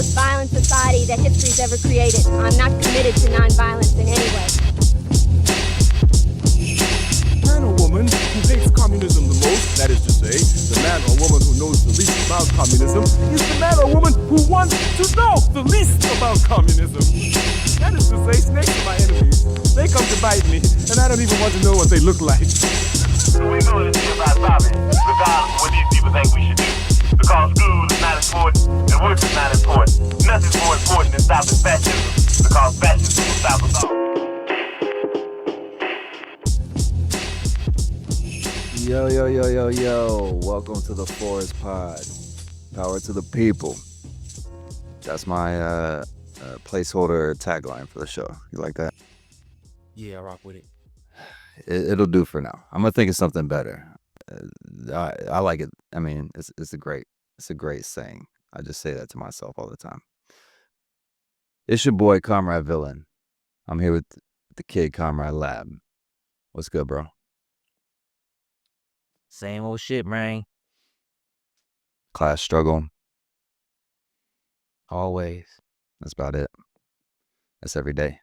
most violent society that history's ever created. I'm not committed to nonviolence in any way. Man or woman who hates communism the most, that is to say, the man or woman who knows the least about communism, is the man or woman who wants to know the least about communism. That is to say, snakes are my enemies. They come to bite me, and I don't even want to know what they look like. So we're going to see about Bobby, regardless of what these people think we should do. Because school is not important, and work is not important. Nothing's more important than stopping fascism, because fascism will stop us all. Yo. Welcome to the Forest Pod. Power to the people. That's my placeholder tagline for the show. You like that? Yeah, I rock with it. It'll do for now. I'm gonna think of something better. I like it. I mean, it's a great saying. I just say that to myself all the time. It's your boy Comrade Villain. I'm here with the kid Comrade Lab. What's good, bro? Same old shit, man. Class struggle. Always. That's about it. That's every day.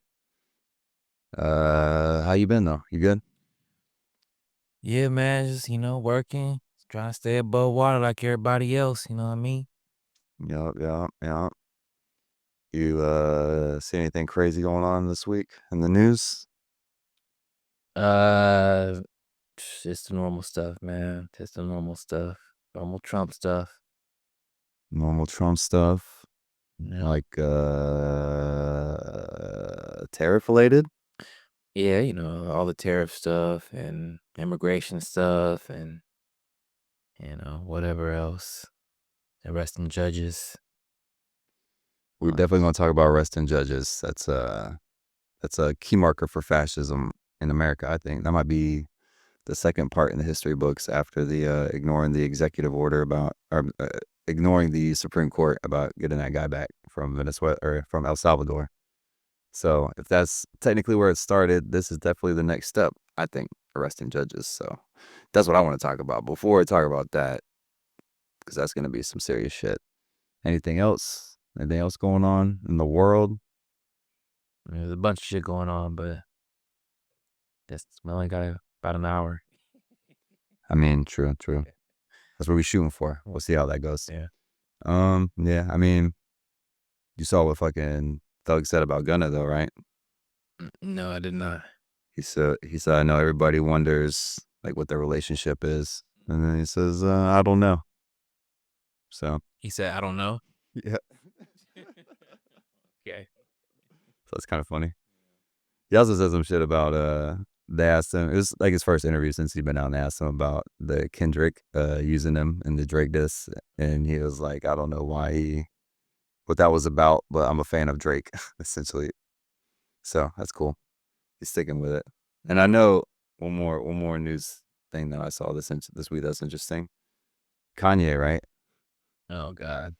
How you been though? You good? Yeah, man. Just, working. Trying to stay above water like everybody else. You know what I mean? Yup. You see anything crazy going on this week in the news? Just the normal stuff, man. Just the normal stuff. Normal Trump stuff. Normal Trump stuff. Yeah. Like tariff related? Yeah, all the tariff stuff and immigration stuff and, whatever else. Arresting judges. We're definitely going to talk about arresting judges. That's a key marker for fascism in America, I think. That might be the second part in the history books after the ignoring the executive order about, or ignoring the Supreme Court about getting that guy back from Venezuela or from El Salvador. So if that's technically where it started, this is definitely the next step, I think, arresting judges. So that's what I want to talk about. Before I talk about that, because that's going to be some serious shit. Anything else? Anything else going on in the world? There's a bunch of shit going on, but we only got about an hour. I mean, true. That's what we're shooting for. We'll see how that goes. Yeah. Yeah, I mean, you saw what fucking Thug said about Gunna though, right? No, I did not. He said, I know everybody wonders like what their relationship is. And then he says, I don't know. So He said, I don't know. yeah. Okay. So it's kind of funny. He also said some shit about they asked him, it was like his first interview since he'd been out, and they asked him about the Kendrick using him in the Drake diss, and he was like, I don't know what that was about, but I'm a fan of Drake, essentially. So that's cool. He's sticking with it. And I know one more news thing that I saw this week that's interesting. Kanye, right? Oh, God.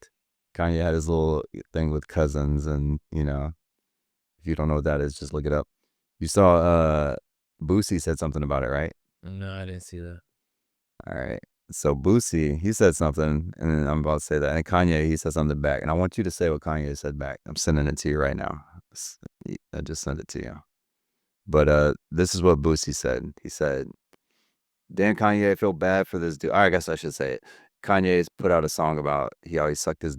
Kanye had his little thing with cousins, and if you don't know what that is, just look it up. You saw Boosie said something about it, right? No, I didn't see that. All right. So Boosie, he said something, and I'm about to say that. And Kanye, he said something back. And I want you to say what Kanye said back. I'm sending it to you right now. I just sent it to you. But this is what Boosie said. He said, damn, Kanye, I feel bad for this dude. I guess I should say it. Kanye's put out a song about he always sucked his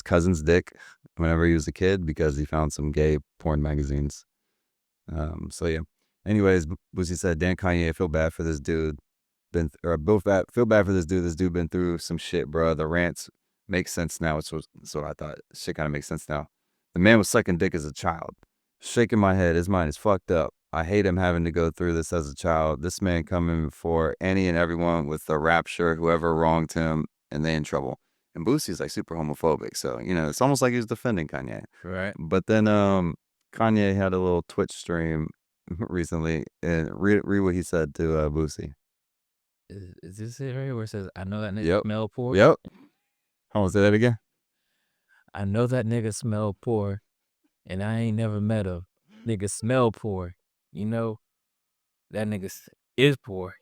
cousin's dick whenever he was a kid because he found some gay porn magazines. So yeah. Anyways, Boosie said, damn, Kanye, I feel bad for this dude. Feel bad for this dude. This dude been through some shit, bro. The rants make sense now. That's what I thought. Shit kind of makes sense now. The man was sucking dick as a child. Shaking my head. His mind is fucked up. I hate him having to go through this as a child. This man coming for any and everyone with the rapture, whoever wronged him, and they in trouble. And Boosie's like super homophobic. So, it's almost like he's defending Kanye. Right. But then Kanye had a little Twitch stream recently, and read what he said to Boosie. Is this it right where it says, I know that nigga Yep. smell poor? Yep. I want to say that again. I know that nigga smell poor, and I ain't never met him. Nigga smell poor. That nigga is poor.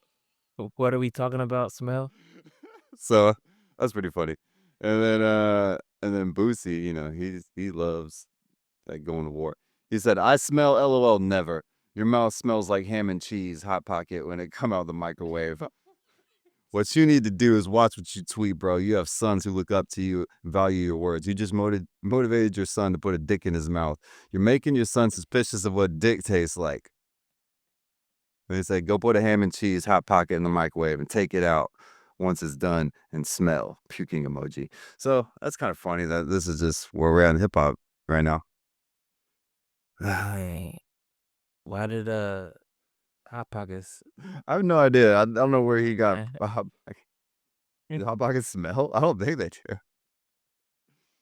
What are we talking about, smell? So that's pretty funny. And then And then Boosie, you know, he loves like going to war. He said, "I smell LOL never. Your mouth smells like ham and cheese, Hot Pocket, when it come out the microwave." What you need to do is watch what you tweet, bro. You have sons who look up to you, value your words. You just motivated your son to put a dick in his mouth. You're making your son suspicious of what dick tastes like. They say, go put a ham and cheese Hot Pocket in the microwave and take it out once it's done and smell. Puking emoji. So that's kind of funny that this is just where we're at in hip hop right now. Hey, why did Hot Pockets? I have no idea. I don't know where he got Eh. a Hot Pocket. Did Hot Pocket smell? I don't think they do.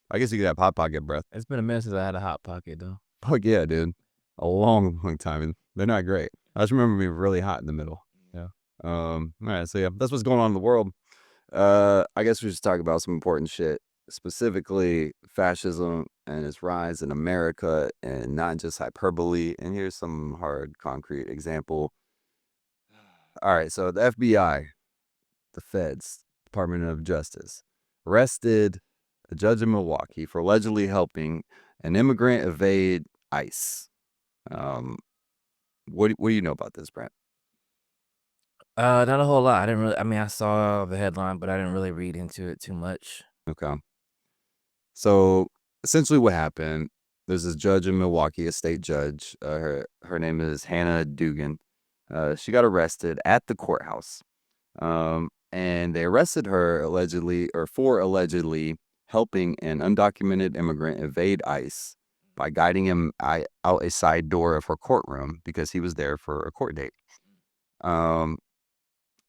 I guess you could have Hot Pocket breath. It's been a minute since I had a Hot Pocket though. Fuck yeah, dude. A long, long time. And they're not great. I just remember being really hot in the middle. Yeah. All right, so yeah, that's what's going on in the world. I guess we should talk about some important shit, specifically fascism and its rise in America, and not just hyperbole. And here's some hard, concrete example. All right, so the FBI, the feds, Department of Justice, arrested a judge in Milwaukee for allegedly helping an immigrant evade ICE. What do you know about this, Brent? Not a whole lot. I mean, I saw the headline, but I didn't really read into it too much. Okay. So essentially what happened, there's this judge in Milwaukee, a state judge. Her name is Hannah Dugan. She got arrested at the courthouse. And they arrested her for allegedly helping an undocumented immigrant evade ICE by guiding him out a side door of her courtroom because he was there for a court date.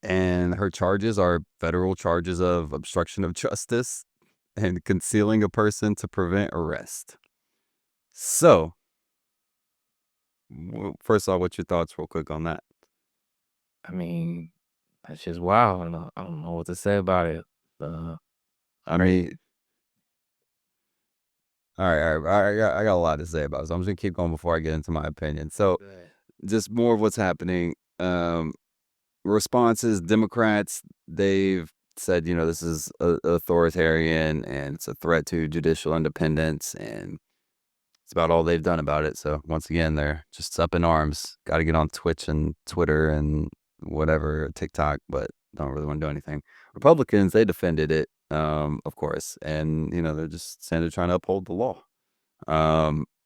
And her charges are federal charges of obstruction of justice and concealing a person to prevent arrest. So, first off, what's your thoughts real quick on that? I mean, that's just wild. I don't know what to say about it. I mean, all right, I got a lot to say about it, so I'm just gonna keep going before I get into my opinion. So, just more of what's happening. Responses, Democrats, they've said, you know, this is authoritarian and it's a threat to judicial independence, and it's about all they've done about it. So once again, they're just up in arms. Got to get on Twitch and Twitter and whatever, TikTok, but don't really want to do anything. Republicans, they defended it, of course, and you know, they're just saying they're trying to uphold the law.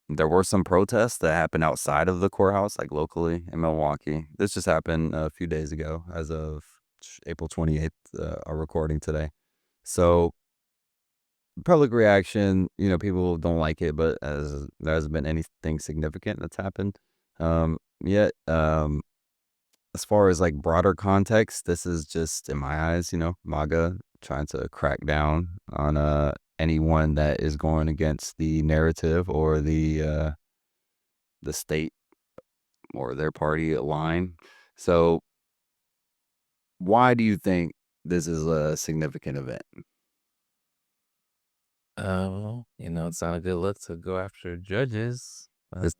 There were some protests that happened outside of the courthouse, like locally in Milwaukee. This just happened a few days ago, as of April 28th, our recording today. So public reaction, you know, people don't like it, but as there hasn't been anything significant that's happened yet. As far as like broader context, this is just, in my eyes, you know, MAGA trying to crack down on anyone that is going against the narrative or the state or their party line. So why do you think this is a significant event? You know, it's not a good look to go after judges.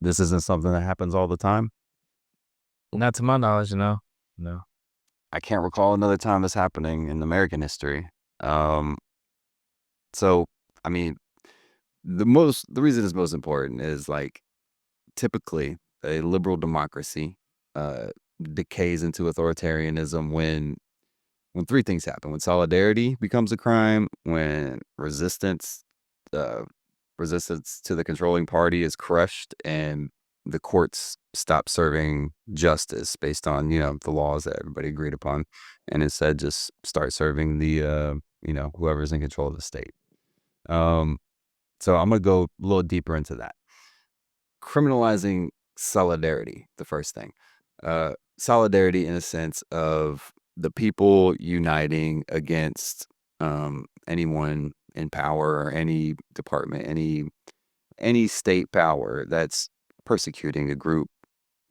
This isn't something that happens all the time. Not to my knowledge, no. I can't recall another time this happening in American history. So, I mean, the reason it's most important is like typically a liberal democracy decays into authoritarianism when three things happen: when solidarity becomes a crime, when resistance to the controlling party is crushed, and the courts stop serving justice based on, you know, the laws that everybody agreed upon, and instead just start serving the you know, whoever's in control of the state. So I'm gonna go a little deeper into that. Criminalizing solidarity, the first thing. Solidarity in a sense of the people uniting against anyone in power or any department, any state power that's persecuting a group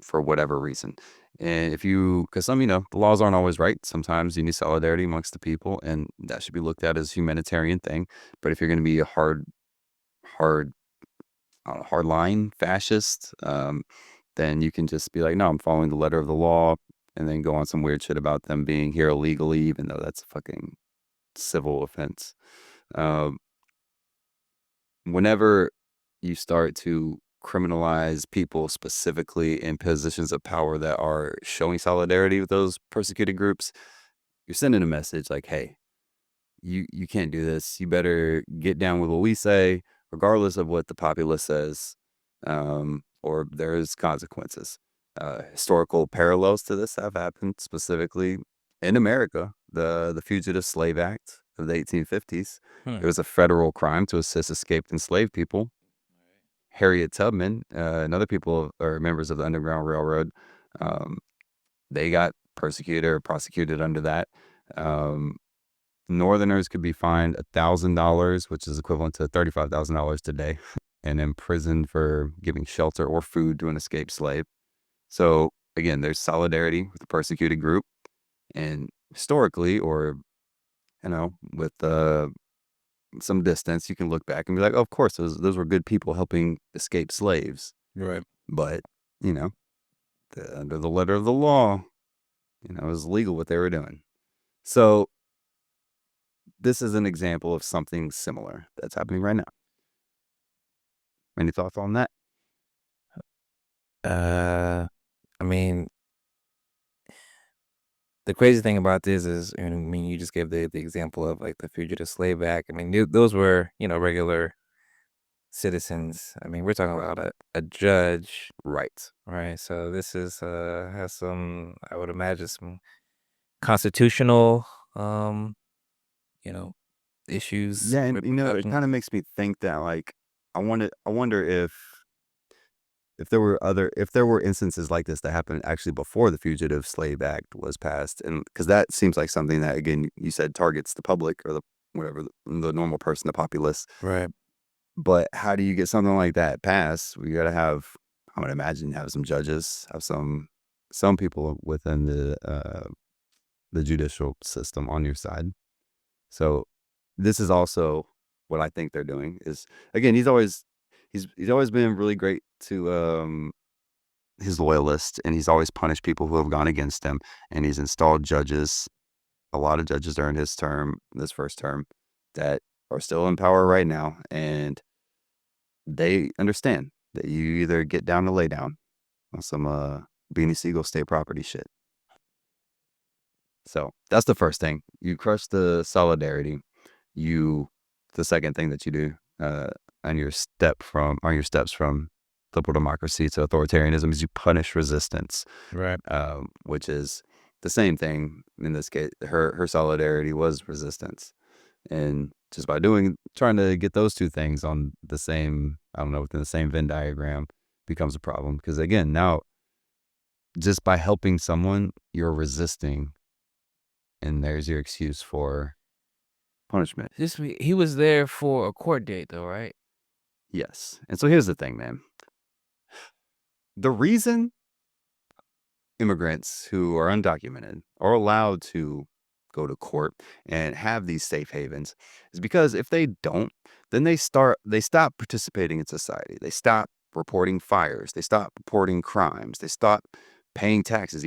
for whatever reason. And because some, you know, the laws aren't always right. Sometimes you need solidarity amongst the people, and that should be looked at as a humanitarian thing. But if you're going to be a hardline fascist, then you can just be like, no, I'm following the letter of the law, and then go on some weird shit about them being here illegally, even though that's a fucking civil offense. whenever you start to criminalize people specifically in positions of power that are showing solidarity with those persecuted groups, you're sending a message like, hey, you can't do this. You better get down with what we say, regardless of what the populace says, or there's consequences. Historical parallels to this have happened specifically in America. The Fugitive Slave Act of the 1850s. It was a federal crime to assist escaped enslaved people. Harriet Tubman and other people or members of the Underground Railroad, they got persecuted or prosecuted under that. Northerners could be fined $1,000, which is equivalent to $35,000 today, and imprisoned for giving shelter or food to an escaped slave. So again, there's solidarity with the persecuted group, and historically, or with some distance, you can look back and be like, oh, of course, those were good people helping escape slaves. Right. But under the letter of the law, it was legal what they were doing. So this is an example of something similar that's happening right now. Any thoughts on that? I mean, the crazy thing about this is, you just gave the example of like the Fugitive Slave Act. I mean, those were, regular citizens. I mean, we're talking about a judge, Right. right? So this is has some, I would imagine, some constitutional, issues. Yeah, and it repercussions. kind of makes me think that like I wonder if there were instances like this that happened actually before the Fugitive Slave Act was passed, and because that seems like something that, again, you said targets the public or the normal person, the populace. Right. But how do you get something like that passed? We got to have, I would imagine, have some judges, have some people within the judicial system on your side. So this is also what I think they're doing is, again, he's always been really great to his loyalists, and he's always punished people who have gone against him, and he's installed judges, a lot of judges during this first term, that are still in power right now, and they understand that you either get down to lay down on some Beanie Siegel state property shit. So that's the first thing. You crush the solidarity. The second thing that you do on your steps from liberal democracy to authoritarianism is you punish resistance. Right. Which is the same thing in this case. Her solidarity was resistance, and just by trying to get those two things on the same, within the same Venn diagram becomes a problem, because again, now just by helping someone, you're resisting, and there's your excuse for punishment. He was there for a court date, though, right? Yes. And so here's the thing, man. The reason immigrants who are undocumented are allowed to go to court and have these safe havens is because if they don't, then they stop participating in society. They stop reporting fires. They stop reporting crimes. They stop paying taxes,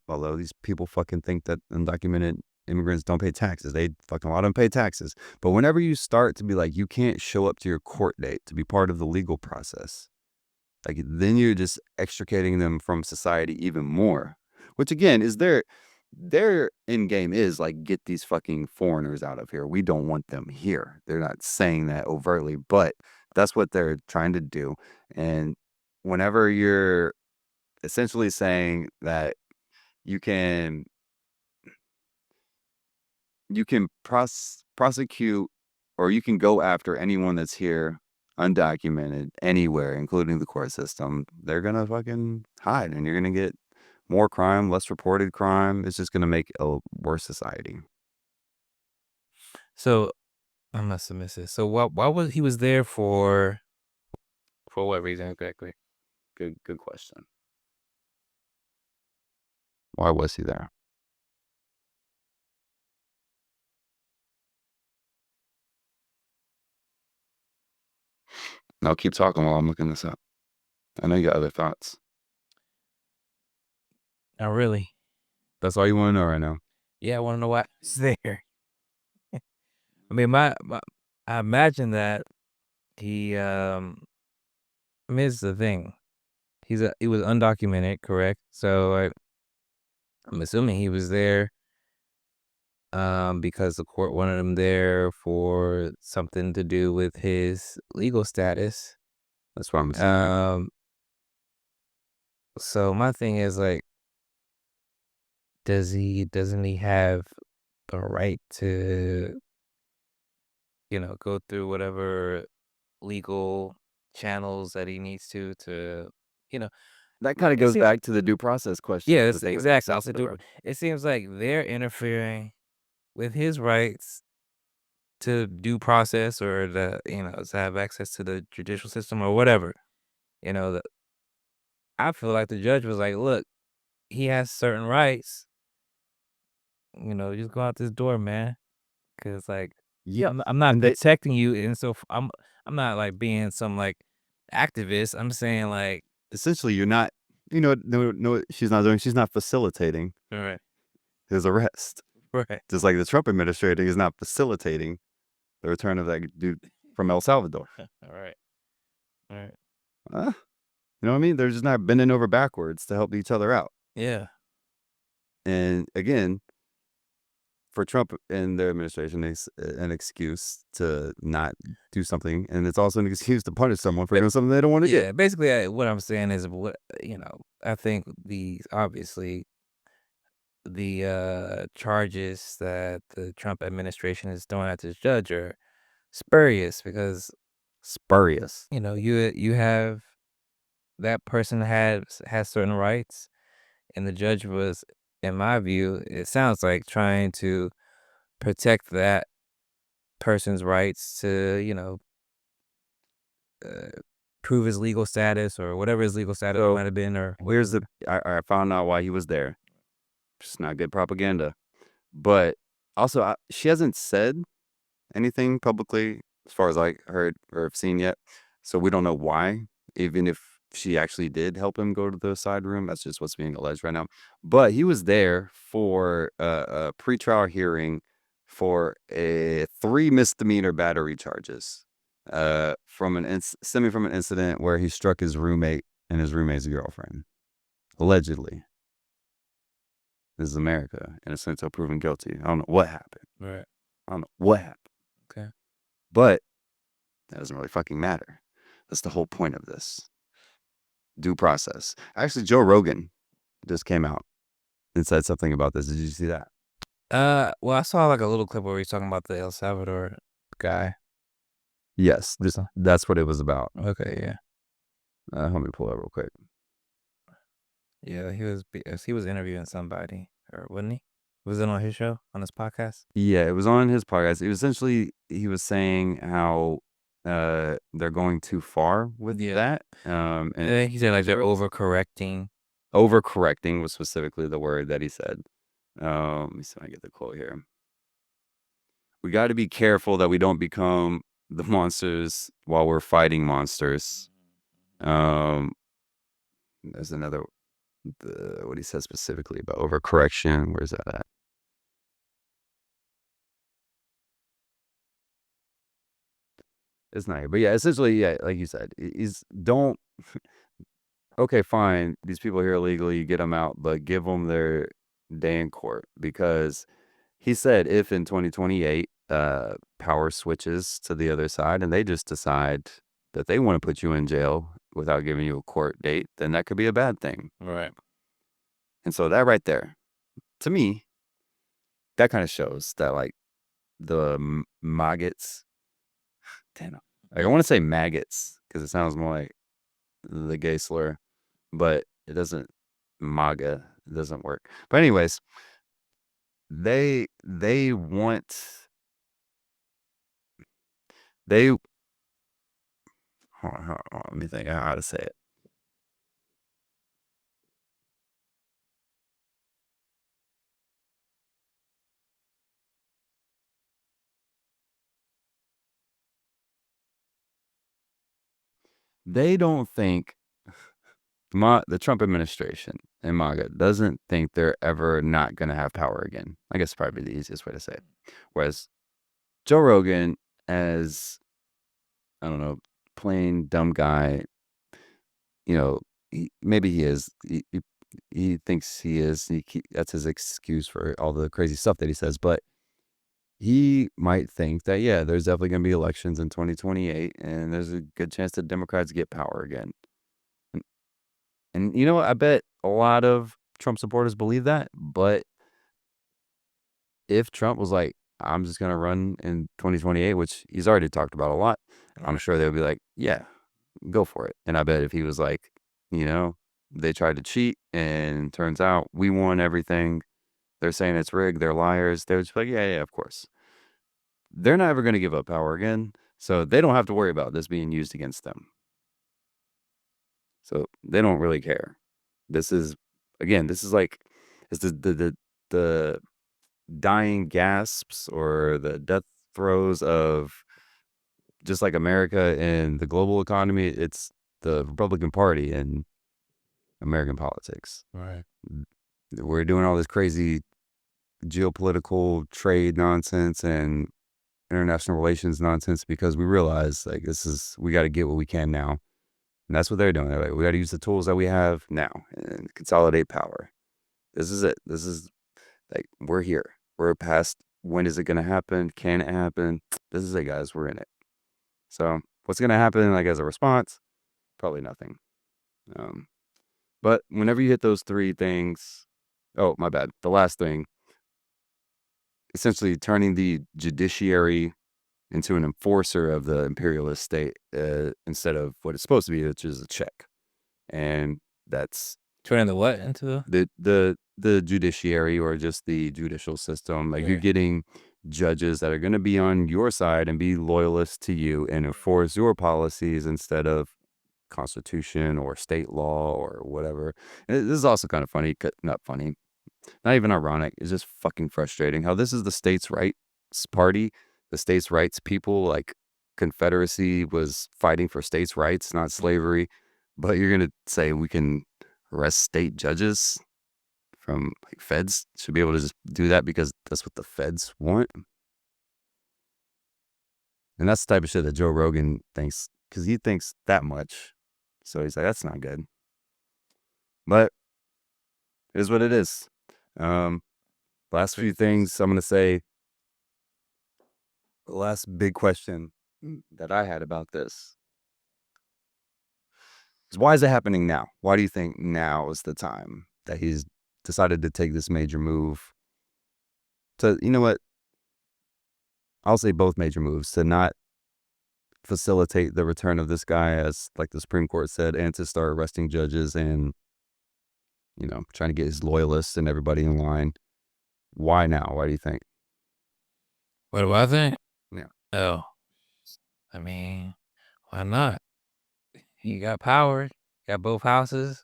although these people fucking think that undocumented immigrants don't pay taxes. A lot of them pay taxes. But whenever you start to be like, you can't show up to your court date to be part of the legal process, like, then you're just extricating them from society even more, which again is their end game is like, get these fucking foreigners out of here. We don't want them here. They're not saying that overtly, but that's what they're trying to do. And whenever you're essentially saying that you can prosecute, or you can go after anyone that's here undocumented anywhere, including the court system, they're gonna fucking hide, and you're gonna get more crime, less reported crime. It's just gonna make a worse society. So I must have missed it. So why was he was there for what reason exactly? Good question. Why was he there? No, keep talking while I'm looking this up. I know you got other thoughts. Not really. That's all you want to know right now? Yeah, I want to know why he's there. I mean, I imagine that he I mean, it's the thing. He was undocumented, correct? So I'm assuming he was there because the court wanted him there for something to do with his legal status. That's what I'm saying. Um, so my thing is like, doesn't he have the right to, go through whatever legal channels that he needs to, you know, That kind of goes see, back to the due process question. yeah, with exactly. South Dakota. It seems like they're interfering with his rights to due process or to have access to the judicial system or whatever. You know, the, I feel like the judge was like, look, he has certain rights. Just go out this door, man. Cause like Yeah, I'm not and they protecting you, and so I'm not like being some like activist. I'm saying like, essentially you're not. No, what she's not doing. She's not facilitating right, his arrest. right, Just like the Trump administration is not facilitating the return of that dude from El Salvador. all right, all right, You know what I mean? They're just not bending over backwards to help each other out. yeah, And again, for Trump and their administration, it's an excuse to not do something, and it's also an excuse to punish someone for doing something they don't want to yeah. get. Basically, what I'm saying is, I think obviously the charges that the Trump administration is throwing at this judge are spurious because Spurious. you have that person has certain rights, and the judge was, in my view, it sounds like trying to protect that person's rights to uh, prove his legal status or whatever his legal status So might have been, or here's the. I found out why he was there. Just not good propaganda. But also, she hasn't said anything publicly as far as I heard or have seen yet. So we don't know why, even if she actually did help him go to the side room. That's just what's being alleged right now. But he was there for a pretrial hearing for 3 misdemeanor battery charges stemming from an incident where he struck his roommate and his roommate's girlfriend. Allegedly. This is America, innocent until proven guilty. I don't know what happened. right. I don't know what happened. Okay. But that doesn't really fucking matter. That's the whole point of this. Due process. Actually, Joe Rogan just came out and said something about this. Did you see that? Well, I saw like a little clip where he's talking about the El Salvador guy. Yes, that's what it was about. Okay, yeah. Let me pull it up real quick. Yeah, he was interviewing somebody, or wasn't he? Was it on his show, on his podcast? Yeah, it was on his podcast. It was essentially, he was saying how they're going too far with that. And He said like they're overcorrecting. overcorrecting was specifically the word that he said. Let me see if I get the quote here. We got to be careful that we don't become the monsters while we're fighting monsters. There's another, what he says specifically about overcorrection. Where's that at? It's not here, but yeah, essentially, yeah, like you said, don't. Okay, fine. These people here illegally, you get them out, but give them their day in court, because he said if in 2028 power switches to the other side and they just decide that they want to put you in jail without giving you a court date, then that could be a bad thing. Right. And so that right there, to me, that kind of shows that like the maggots, damn, like, I want to say maggots because it sounds more like the gay slur, but it doesn't. MAGA, it doesn't work. But anyways, they want they. Hold on, let me think how to say it. They don't think the Trump administration and MAGA doesn't think they're ever not going to have power again. I guess probably the easiest way to say it. Whereas Joe Rogan, as I don't know, plain dumb guy. You know, maybe he is. He thinks he is. That's his excuse for all the crazy stuff that he says. But he might think that, yeah, there's definitely going to be elections in 2028, and there's a good chance that Democrats get power again. And you know what? I bet a lot of Trump supporters believe that. But if Trump was like, I'm just going to run in 2028, which he's already talked about a lot, I'm sure they'll be like, yeah, go for it. And I bet if he was like, they tried to cheat and turns out we won everything, they're saying it's rigged, they're liars, they would just be like, yeah, of course. They're not ever going to give up power again, so they don't have to worry about this being used against them. So they don't really care. This is like, it's the dying gasps or the death throes of just like America and the global economy. It's the Republican Party and American politics. Right. We're doing all this crazy geopolitical trade nonsense and international relations nonsense because we realize like we got to get what we can now. And that's what they're doing. They're like, we got to use the tools that we have now and consolidate power. This is it. This is like, we're here. We're past when is it going to happen? Can it happen? This is it, guys. We're in it. So what's going to happen like as a response? Probably nothing. But whenever you hit those three things, oh, my bad. The last thing, essentially turning the judiciary into an enforcer of the imperialist state instead of what it's supposed to be, which is a check. And that's Turning the what into the the judiciary or just the judicial system. Like you're getting judges that are going to be on your side and be loyalist to you and enforce your policies instead of Constitution or state law or whatever. And this is also kind of funny, not funny, not even ironic. It's just fucking frustrating how this is the states' rights party, the states' rights people. Like Confederacy was fighting for states' rights, not slavery. But you're gonna say we can arrest state judges from like feds should be able to just do that because that's what the feds want. And that's the type of shit that Joe Rogan thinks because he thinks that much. So he's like, that's not good. But it is what it is. Last few things I'm going to say. The last big question that I had about this is why is it happening now? Why do you think now is the time that he's decided to take this major move? To, you know what? I'll say both major moves to not facilitate the return of this guy, as like the Supreme Court said, and to start arresting judges and, trying to get his loyalists and everybody in line. Why now? Why do you think? What do I think? Yeah. Oh, I mean, why not? You got power. Got both houses.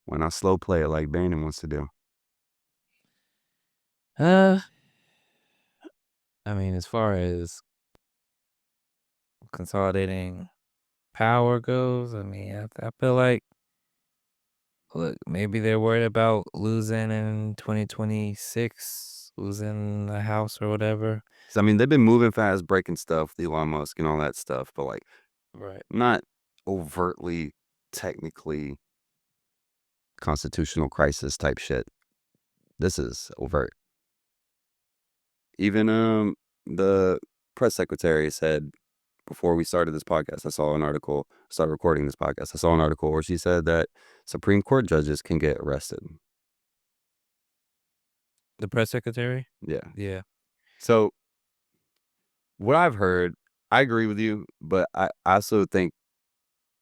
Why not slow play it like Bannon wants to do? I mean, as far as consolidating power goes, I mean, I feel like, look, maybe they're worried about losing in 2026, losing the house or whatever. So, I mean, they've been moving fast, breaking stuff, with Elon Musk and all that stuff, but like, Right. not overtly, technically constitutional crisis type shit. This is overt. Even the press secretary said before we started this podcast, started recording this podcast, I saw an article where she said that Supreme Court judges can get arrested. The press secretary? Yeah. Yeah. So what I've heard, I agree with you, but I also think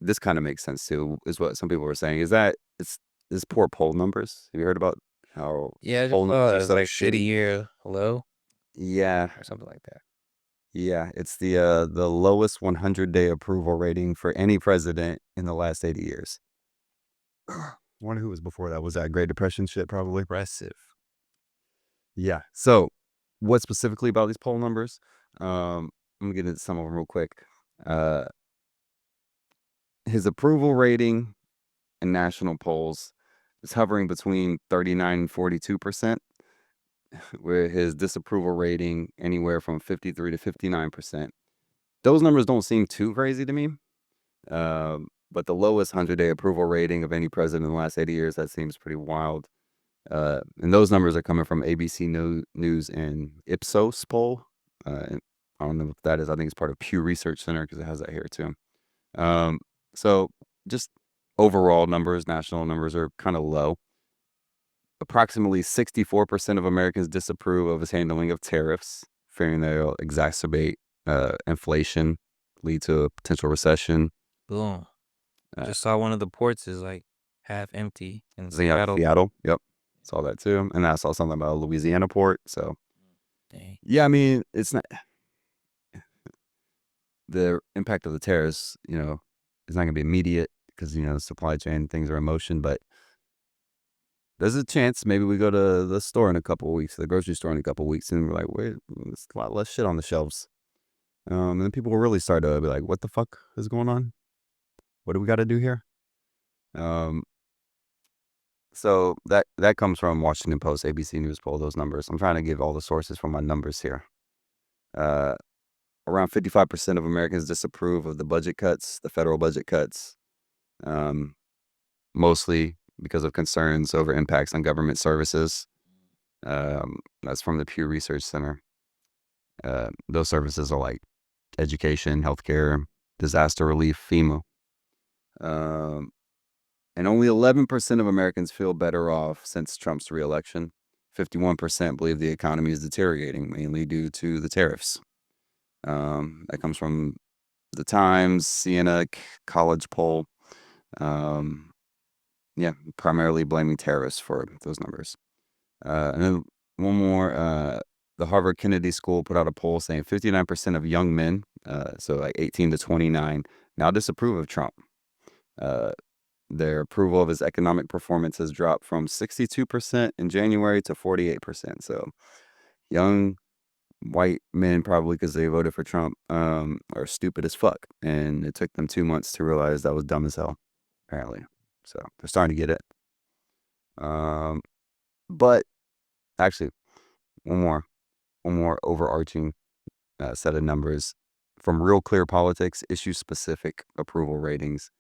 this kind of makes sense too, is what some people were saying, is that it's poor poll numbers. Have you heard about how Yeah, poll numbers it's are like so shitty? 50-year low Yeah. or something like that. Yeah, it's the lowest 100-day approval rating for any president in the last 80 years. I wonder who was before that. Was that Great Depression shit? Probably. Impressive. Yeah. So, what specifically about these poll numbers? I'm gonna get into some of them real quick. His approval rating in national polls is hovering between 39 and 42%. Where his disapproval rating anywhere from 53 to 59%. those numbers don't seem too crazy to me. But the lowest 100-day approval rating of any president in the last 80 years, that seems pretty wild. And those numbers are coming from ABC News and Ipsos poll. And I don't know what that is. I think it's part of Pew Research Center because it has that here too. So just overall numbers, national numbers are kind of low. Approximately 64% of Americans disapprove of his handling of tariffs, fearing they'll exacerbate inflation, lead to a potential recession. Boom. Uh, Just saw one of the ports is like half empty in So yeah, Seattle. Seattle. Yep. Saw that too. And I saw something about a Louisiana port. So Dang. yeah, I mean, it's not the impact of the tariffs, it's not gonna be immediate because the supply chain things are in motion, but there's a chance maybe we go to the store in a couple of weeks, the grocery store in a couple of weeks, and we're like, wait, there's a lot less shit on the shelves. And then people will really start to be like, what the fuck is going on? What do we got to do here? So that comes from Washington Post, ABC News poll, those numbers. I'm trying to give all the sources from my numbers here. Around 55% of Americans disapprove of the budget cuts, the federal budget cuts, mostly because of concerns over impacts on government services. That's from the Pew Research Center. Those services are like education, healthcare, disaster relief, FEMA. And only 11% of Americans feel better off since Trump's reelection. 51% believe the economy is deteriorating, mainly due to the tariffs. That comes from the Times, CNN, College poll. Primarily blaming tariffs for those numbers. And then one more, the Harvard Kennedy School put out a poll saying 59% of young men, so like 18 to 29, now disapprove of Trump. Their approval of his economic performance has dropped from 62% in January to 48%. So young white men, probably because they voted for Trump, are stupid as fuck. And it took them 2 months to realize that was dumb as hell, apparently. So they're starting to get it. But actually, one more overarching set of numbers from Real Clear Politics, issue-specific approval ratings.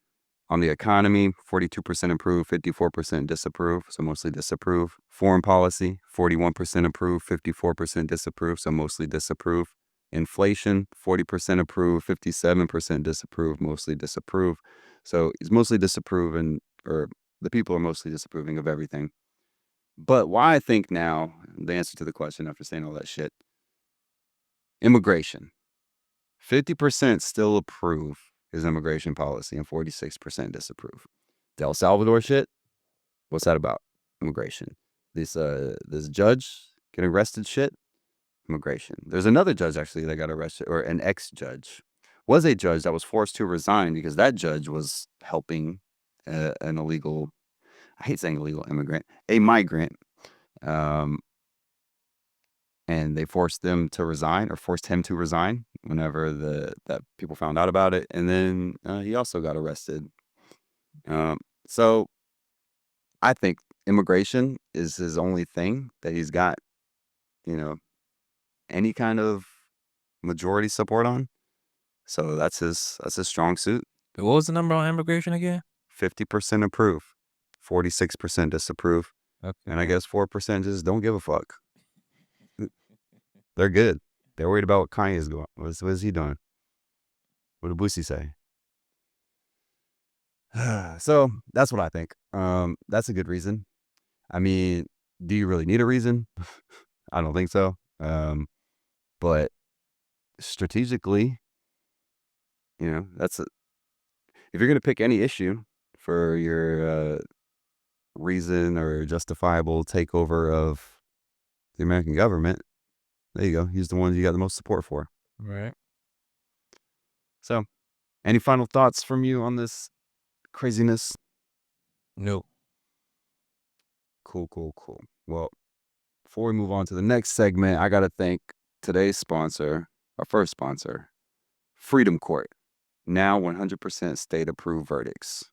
On the economy, 42% approve, 54% disapprove, so mostly disapprove. Foreign policy, 41% approve, 54% disapprove, so mostly disapprove. Inflation, 40% approve, 57% disapprove, mostly disapprove. So he's mostly disapproving, or the people are mostly disapproving of everything. But why I think now, the answer to the question after saying all that shit, immigration. 50% still approve his immigration policy and 46% disapprove. The El Salvador shit, what's that about? Immigration. This judge getting arrested shit, immigration. There's another judge actually that got arrested, or an ex-judge. Was a judge that was forced to resign because that judge was helping an illegal, I hate saying illegal immigrant, a migrant. And they forced them to resign, or forced him to resign whenever that people found out about it. And then he also got arrested. So I think immigration is his only thing that he's got, any kind of majority support on. So that's his strong suit. But what was the number on immigration again? 50% approve, 46% disapprove, Okay. and I guess 4% just don't give a fuck. They're good. They're worried about what Kanye's doing. What is he doing? What did Boosie say? So that's what I think. That's a good reason. I mean, do you really need a reason? I don't think so. But strategically, if you're going to pick any issue for your reason or justifiable takeover of the American government, there you go. He's the one you got the most support for. Right. So, any final thoughts from you on this craziness? No. Cool. Well, before we move on to the next segment, I got to thank today's sponsor, our first sponsor, Freedom Court. Now 100% state-approved verdicts.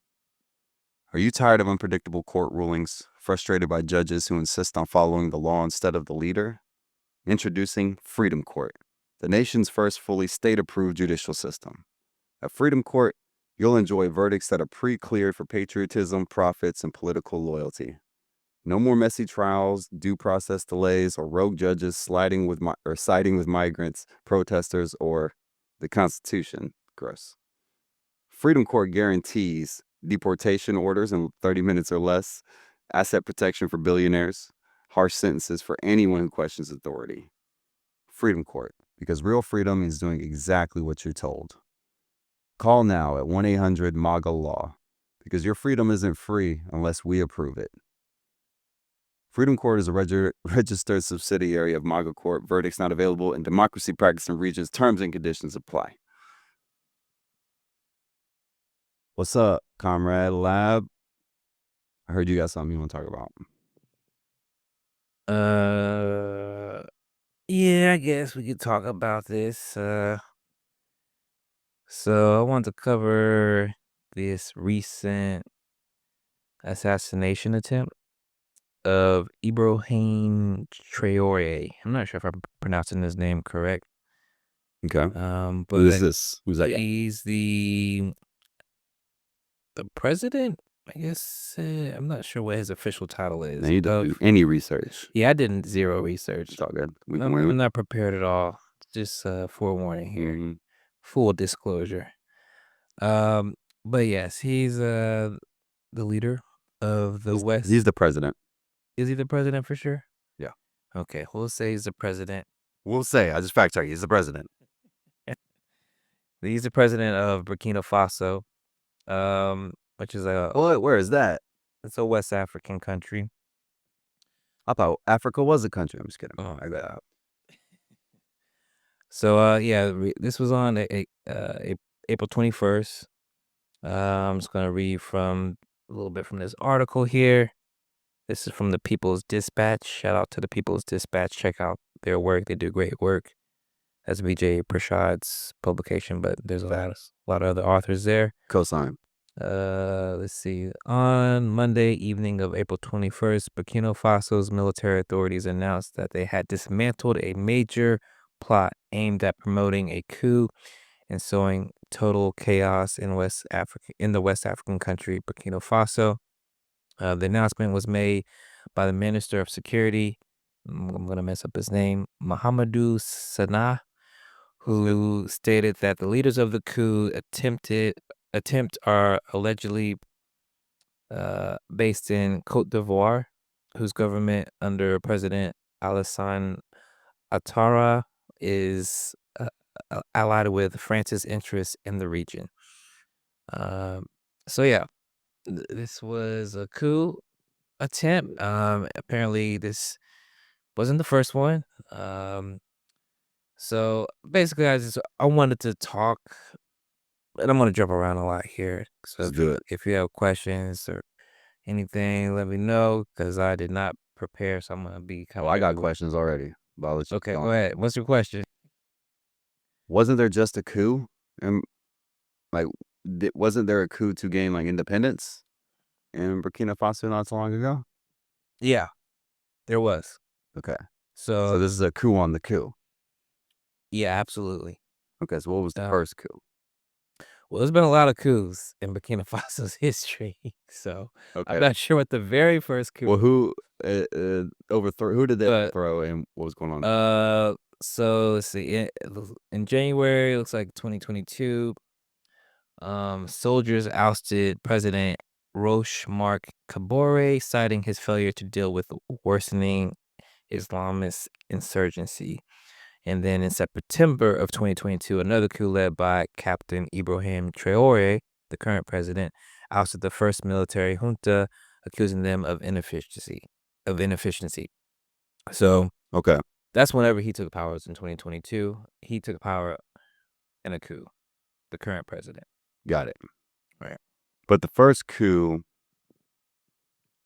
Are you tired of unpredictable court rulings, frustrated by judges who insist on following the law instead of the leader? Introducing Freedom Court, the nation's first fully state-approved judicial system. At Freedom Court, you'll enjoy verdicts that are pre-cleared for patriotism, profits, and political loyalty. No more messy trials, due process delays, or rogue judges siding with migrants, protesters, or the Constitution. Gross. Freedom Court guarantees deportation orders in 30 minutes or less, asset protection for billionaires, harsh sentences for anyone who questions authority. Freedom Court, because real freedom is doing exactly what you're told. Call now at 1-800-MAGA-LAW, because your freedom isn't free unless we approve it. Freedom Court is a registered subsidiary of MAGA Court. Verdicts not available in democracy practicing regions. Terms and conditions apply. What's up, Comrade Lab? I heard you got something you want to talk about. Yeah, I guess we could talk about this. So I want to cover this recent assassination attempt of Ibrahim Traore. I'm not sure if I'm pronouncing his name correct. Okay. But Who is this? Who's that guy? he's the president, I guess. I'm not sure what his official title is. Now, you don't do any research. Yeah, I did zero research. It's all good. I'm not prepared at all. Just forewarning here. Mhm. Full disclosure. But yes, he's the leader of the West. He's the president. Is he the president for sure? Yeah. Okay, we'll say he's the president. We'll say. I just fact check. He's the president. He's the president of Burkina Faso, which is What? Where is that? it's a West African country. I thought Africa was a country. I'm just kidding. Oh, I got out. So yeah, this was on April 21st. I'm just gonna read from a little bit from this article here. This is from the People's Dispatch. Shout out to the People's Dispatch. Check out their work. They do great work. That's Vijay Prashad's publication, but there's a lot of other authors there. Cosign. Let's see. On Monday evening of April 21st, Burkina Faso's military authorities announced that they had dismantled a major plot aimed at promoting a coup and sowing total chaos in the West African country, Burkina Faso. The announcement was made by the Minister of Security. I'm going to mess up his name, Mahamadou Sanaa, who stated that the leaders of the coup attempt are allegedly based in Cote d'Ivoire, whose government under President Alassane Ouattara is allied with France's interests in the region. So yeah, this was a coup attempt. Apparently this wasn't the first one. So basically I wanted to talk, and I'm going to jump around a lot here. So Let's do it. if you have questions or anything, let me know, because I did not prepare, so I'm going to be kind Well, I got questions already. But I'll let you Okay, go go on. ahead. What's your question? Wasn't there just a coup? And wasn't there a coup to gain independence in Burkina Faso not so long ago? Yeah, there was. Okay. So So this is a coup on the coup. yeah, absolutely. Okay. So what was the Uh, first coup? Well, there's been a lot of coups in Burkina Faso's history, so Okay. I'm not sure what the very first coup. Well, who overthrew? Who did they But- overthrow, and what was going on? So let's see. In January, it looks like 2022. Soldiers ousted President Roch Marc Kabore, citing his failure to deal with worsening Islamist insurgency. And then in September of 2022, another coup led by Captain Ibrahim Traore, the current president, ousted the first military junta, accusing them of inefficiency. So Okay. that's whenever he took power, was in 2022. He took power in a coup, the current president. Got it. Right. But the first coup,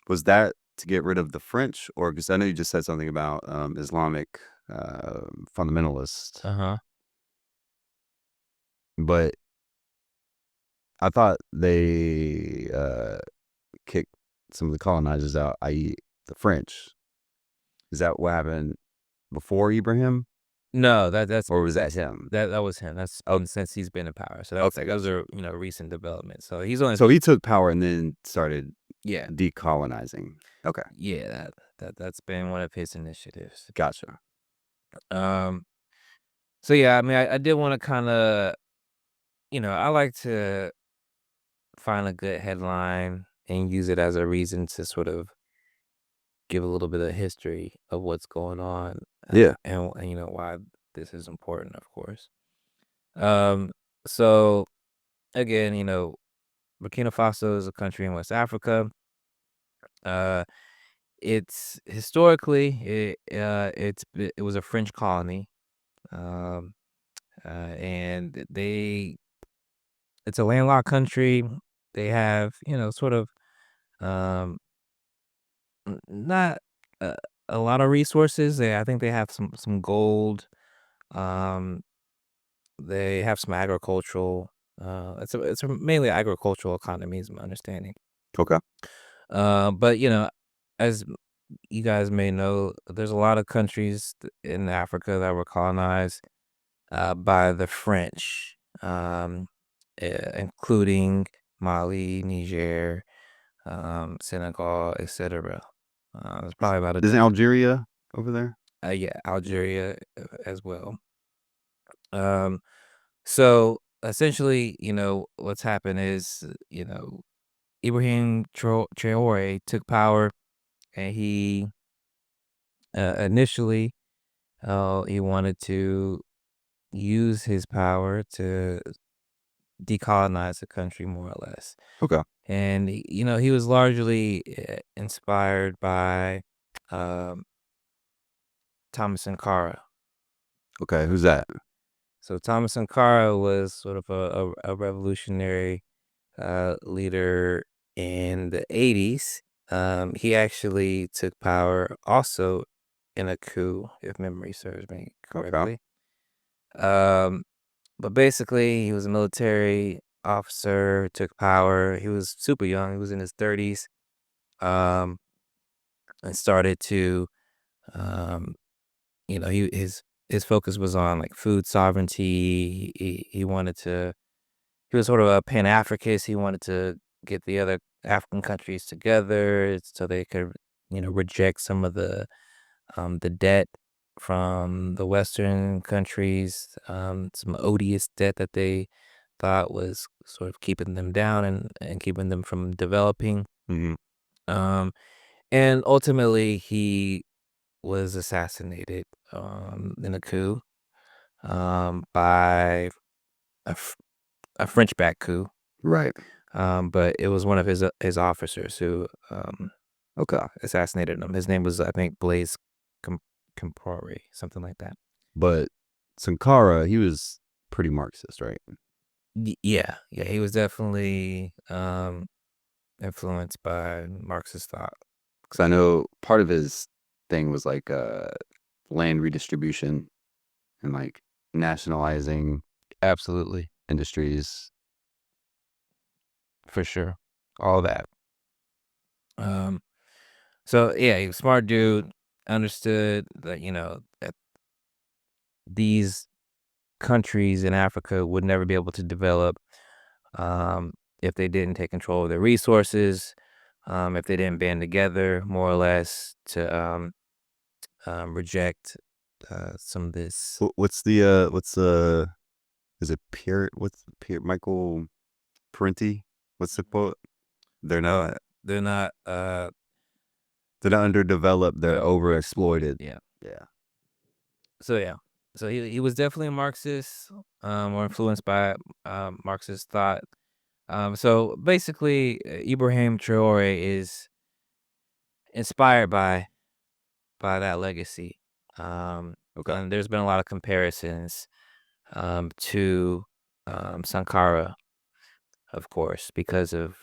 was that to get rid of the French, or because I know you just said something about Islamic fundamentalists, Uh-huh. but I thought they kicked some of the colonizers out, i.e. the French. Is that what happened before Ibrahim? No, that's or was that him? that was him. That's since he's been in power. So Okay, those are recent developments. So he's only So he took power and then started yeah decolonizing. Okay, yeah that's been one of his initiatives. gotcha. Um. So yeah, I mean, I did want to kind of I like to find a good headline and use it as a reason to sort of give a little bit of history of what's going on, Yeah. and why this is important, of course. Um, so again, Burkina Faso is a country in West Africa. Uh, it's historically it was a French colony, um, and it's a landlocked country. They have sort of um, not a lot of resources. I think they have some gold. Um, they have some agricultural. It's a mainly agricultural economy, is my understanding. Okay. But as you guys may know, there's a lot of countries in Africa that were colonized by the French, including Mali, Niger, Senegal, etc. It's probably about Isn't Algeria over there? yeah, Algeria as well. Um, so essentially, what's happened is, Ibrahim Traore took power, and he initially he wanted to use his power to decolonize the country more or less. Okay. And he was largely inspired by um, Thomas Sankara. Okay. Who's that? So Thomas Sankara was sort of a revolutionary leader in the 80s. He actually took power also in a coup, if memory serves me Okay. correctly. But basically, he was a military officer, took power. He was super young. He was in his 30s, um, and started to, um, his focus was on like food sovereignty. He wanted to. He was sort of a Pan-Africanist. He wanted to get the other African countries together so they could, reject some of the debt from the Western countries, some odious debt that they thought was sort of keeping them down and keeping them from developing. Mm-hmm. Um, and ultimately, he was assassinated in a coup by a French-backed coup. Right. But it was one of his officers who assassinated him. His name was, I think, Blaise Compaoré, something like that. But Sankara, he was pretty Marxist, right? Yeah, he was definitely influenced by Marxist thought. Because I know part of his thing was like land redistribution and like nationalizing Absolutely, industries. for sure, all that. So yeah, he was a smart dude. Understood that that these countries in Africa would never be able to develop if they didn't take control of their resources, if they didn't band together more or less to reject some of this. What's is it Pierre? What's Pierre Michael Parenti? What's the quote? They're not They're not. underdeveloped. They're overexploited. Yeah. Yeah. So yeah. So he was definitely a Marxist, or influenced by Marxist thought. So basically, Ibrahim Traore is inspired by that legacy. Okay. And there's been a lot of comparisons to Sankara, of course, because of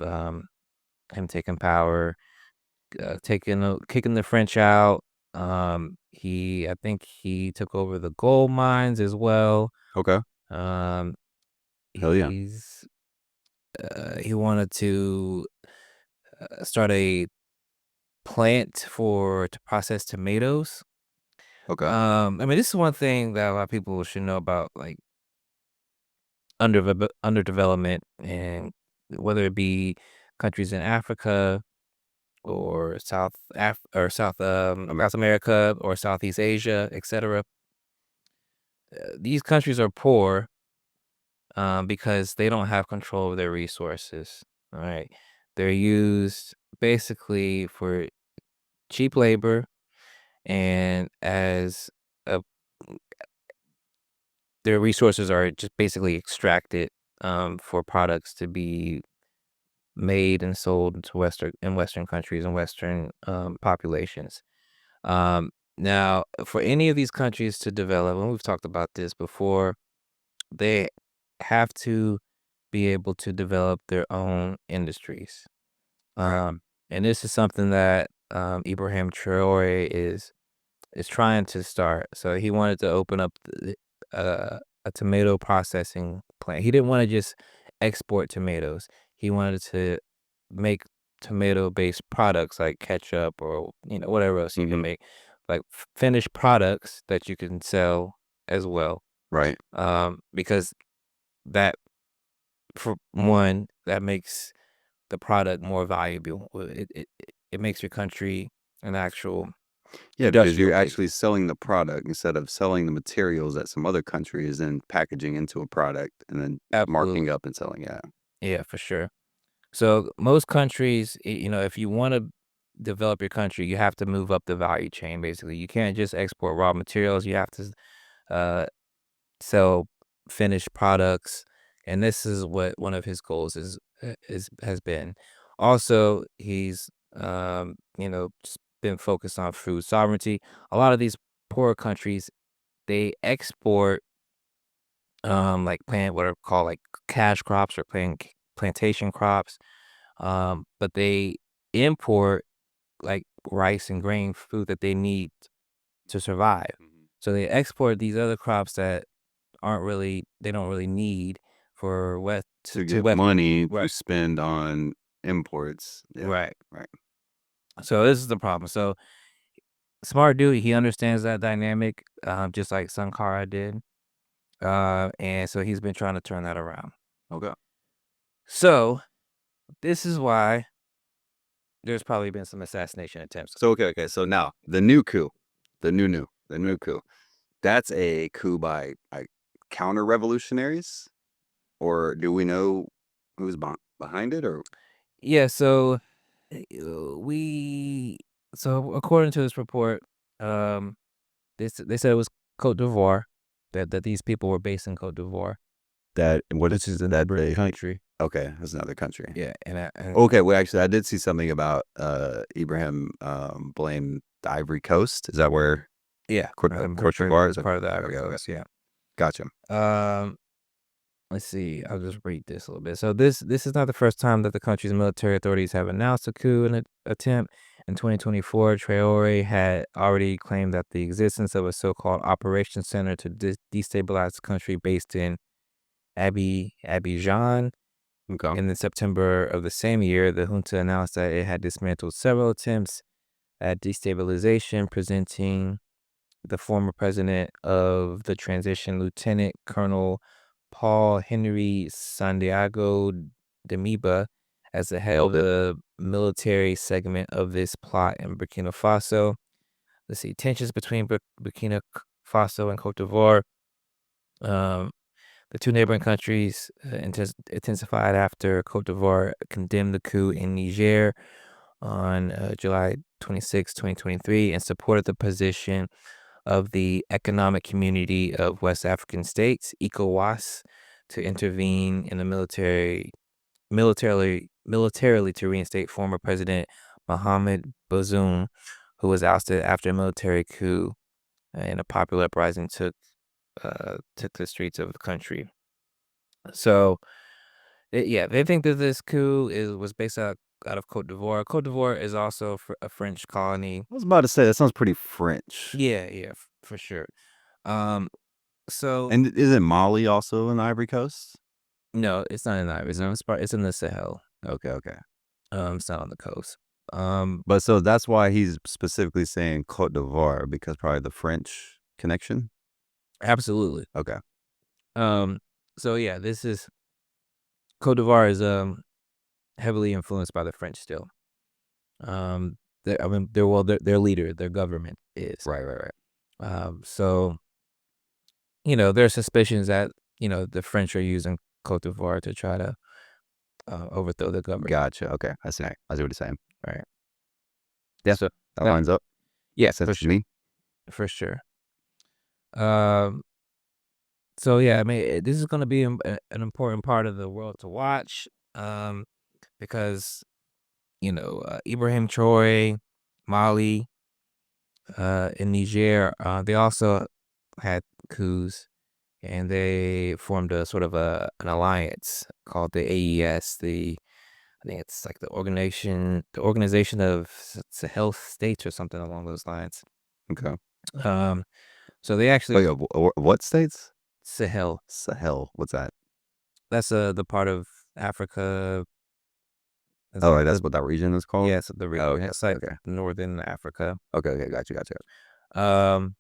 him taking power, kicking the French out. I think he took over the gold mines as well. Okay. Um, Hell yeah. He wanted to start a plant to process tomatoes. Okay. I mean, this is one thing that a lot of people should know about, like underdevelopment, and whether it be countries in Africa or South America or Southeast Asia, etc. These countries are poor because they don't have control of their resources. All right, they're used basically for cheap labor, and as a, their resources are just basically extracted for products to be made and sold to Western countries and Western populations. Now, for any of these countries to develop, and we've talked about this before, they have to be able to develop their own industries. Um, and this is something that Ibrahim Traore is trying to start. So he wanted to open up a tomato processing plant. He didn't want to just export tomatoes. He wanted to make tomato-based products like ketchup or whatever else you can make, like finished products that you can sell as well. Right. Because that, for one, that makes the product more valuable. It makes your country an actual Yeah, because industrial you're base. actually selling the product instead of selling the materials that some other country is then packaging into a product and then Absolutely. marking up and selling. Yeah. Yeah, for sure. So most countries, if you want to develop your country, you have to move up the value chain. Basically, you can't just export raw materials. You have to uh, sell finished products, and this is what one of his goals has been. Also, he's just been focused on food sovereignty. A lot of these poor countries, they export like plant what are called like cash crops or plantation crops, but they import like rice and grain food that they need to survive. So they export these other crops that they don't really need for west To to get west. money to Right. spend on imports. Yeah. Right. Right. So this is the problem. So smart dude, he understands that dynamic, just like Sankara did. And so he's been trying to turn that around. Okay. So this is why there's probably been some assassination attempts. So okay. So now the new coup, the new coup. That's a coup by counter revolutionaries, or do we know who's behind it? Or Yeah, so uh, we according to this report, they said it was Cote d'Ivoire, that these people were based in Cote d'Ivoire, which is another country. Okay, that's another country. Yeah, and Okay, well, actually, I did see something about Ibrahim blamed the Ivory Coast. Is that where? yeah, Cote I'm pretty sure d'Ivoire it's is part of the okay, Ivory okay. Coast. Yeah. Gotcha. Let's see. I'll just read this a little bit. So this is not the first time that the country's military authorities have announced a coup attempt. In 2024, Traore had already claimed that the existence of a so-called operations center to destabilize the country based in Abidjan. Okay. In September of the same year, the junta announced that it had dismantled several attempts at destabilization, presenting the former president of the transition, Lieutenant Colonel Paul Henry Santiago Damiba, as the head of the military segment of this plot in Burkina Faso. Let's see, tensions between Burkina Faso and Cote d'Ivoire. The two neighboring countries intensified after Cote d'Ivoire condemned the coup in Niger on July 26, 2023, and supported the position of the Economic Community of West African States, ECOWAS, to intervene in the militarily to reinstate former President Mohamed Bazoum, who was ousted after a military coup and a popular uprising took the streets of the country. So, they think that this coup was based out of Cote d'Ivoire. Cote d'Ivoire is also a French colony. I was about to say that sounds pretty French. Yeah, for sure. So And isn't Mali also in the Ivory Coast? no, it's not in the Ivory Zone. It's in the Sahel. Okay. It's not on the coast. But so that's why he's specifically saying Cote d'Ivoire, because probably the French connection. Absolutely. Okay. So yeah, this is Cote d'Ivoire is heavily influenced by the French still. I mean, their leader, their government is. Right. So there's suspicions that the French are using Cote d'Ivoire to try to overthrow the government. Gotcha. Okay. I see what you're saying. Right. Yeah. So That that- lines up. yeah, Sense for to sure. me. For sure. So yeah, I mean, this is going to be an important part of the world to watch, because Ibrahim Traore, Mali, and Niger, they also had coups, and they formed a sort of an alliance called the AES. I think it's like the organization of Sahel states or something along those lines. Okay. So they Oh actually yeah. What states? Sahel. Sahel. What's that? That's the part of Africa. It's Oh, like that's what that region is called. yes, the region. Oh, okay. It's like Okay. northern Africa. Okay. Gotcha. Um,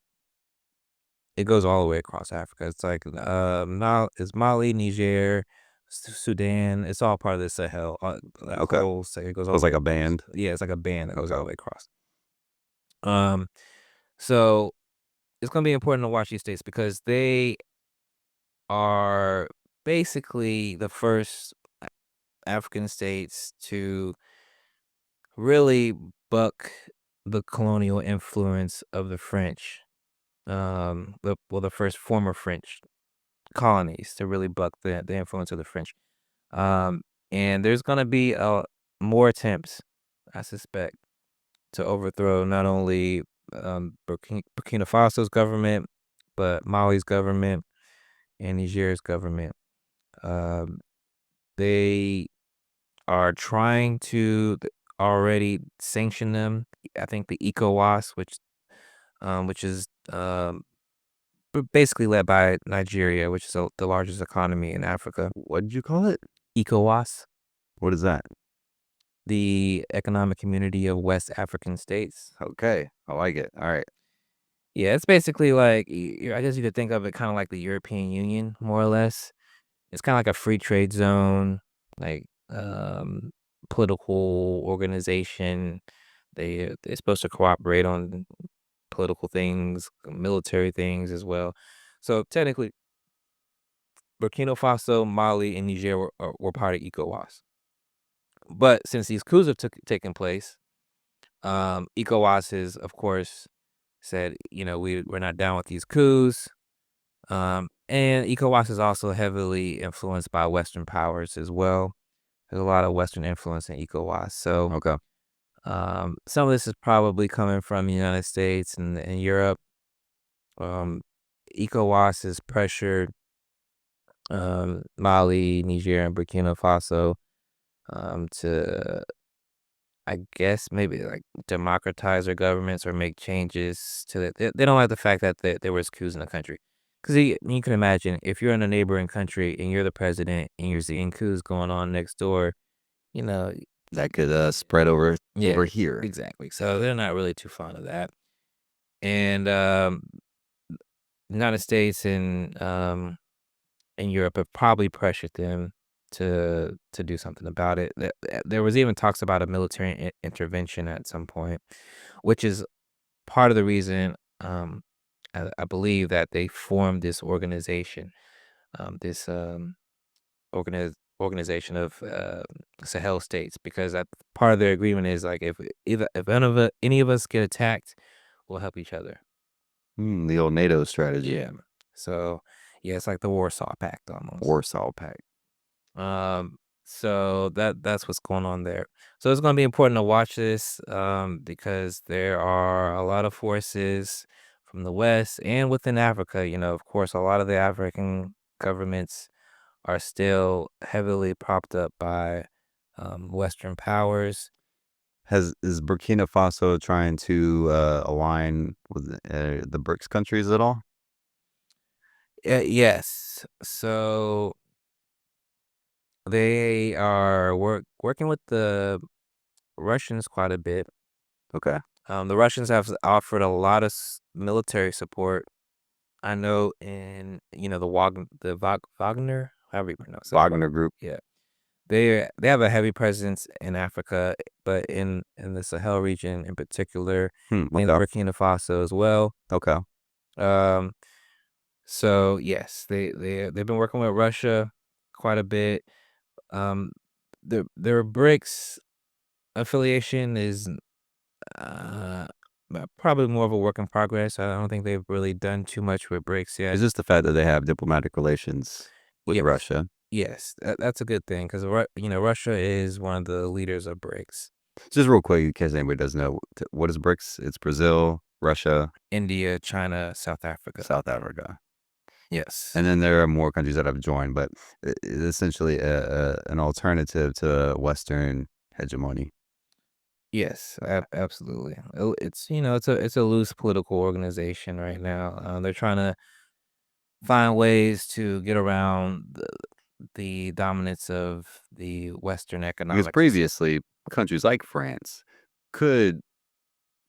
it goes all the way across Africa. It's like it's Mali, Niger, Sudan. It's all part of the Sahel. That Okay. whole it goes So all it's the like way a across. band. Yeah, it's like a band that goes all Okay. the way across. So it's gonna be important to watch these states because they are basically the first African states to really buck the colonial influence of the French. The first former French colonies to really buck the influence of the French. And there's gonna be more attempts, I suspect, to overthrow not only Burkina Faso's government, but Mali's government and Niger's government. Um, they are trying to already sanction them. I think the ECOWAS, which is basically led by Nigeria, which is the largest economy in Africa. What did you call it? ECOWAS, What is that? the Economic Community of West African States. Okay. I like it. All right. Yeah, it's basically like I guess you could think of it kind of like the European Union, more or less. It's kind of like a free trade zone, like political organization. They're supposed to cooperate on political things, military things as well. So technically, Burkina Faso, Mali, and Niger were part of ECOWAS. But since these coups have taken place, ECOWAS has, of course, said, we're not down with these coups. And ECOWAS is also heavily influenced by Western powers as well. There's a lot of Western influence in ECOWAS. So Okay. some of this is probably coming from the United States and Europe. ECOWAS has pressured Mali, Niger, and Burkina Faso to, I guess, maybe like democratize their governments or make changes to it. They don't like the fact that there was coups in the country. Because you can imagine if you're in a neighboring country and you're the president and you're seeing coups going on next door, you know, That could spread over yeah, here. exactly. So they're not really too fond of that. And United States and Europe have probably pressured them to do something about it. There was even talks about a military intervention at some point, which is part of the reason I believe that they formed this organization, this organization of Sahel states, because part of their agreement is like if any of us get attacked, we'll help each other. The old NATO strategy. Yeah. So yeah, it's like the Warsaw Pact almost. Warsaw Pact. So that's what's going on there. So it's going to be important to watch this because there are a lot of forces from the West and within Africa. Of course, a lot of the African governments are still heavily propped up by Western powers. Is Burkina Faso trying to align with the BRICS countries at all? Yes. So they are working with the Russians quite a bit. Okay. The Russians have offered a lot of military support. I know in Wagner, however you pronounce it. Wagner Group. Yeah, they have a heavy presence in Africa, but in the Sahel region in particular, in Okay. Burkina Faso as well. Okay. Um, so yes, they've been working with Russia quite a bit. Their BRICS affiliation is probably more of a work in progress. I don't think they've really done too much with BRICS yet. It's just the fact that they have diplomatic relations with Yes. Russia. Yes, that's a good thing because Russia is one of the leaders of BRICS. Just real quick, in case anybody doesn't know, what is BRICS? It's Brazil, Russia, India, China, South Africa. South Africa. Yes. And then there are more countries that have joined, but it's essentially an alternative to Western hegemony. Yes, absolutely. It's a loose political organization right now. They're trying to find ways to get around the dominance of the Western Because economic. previously, countries like France could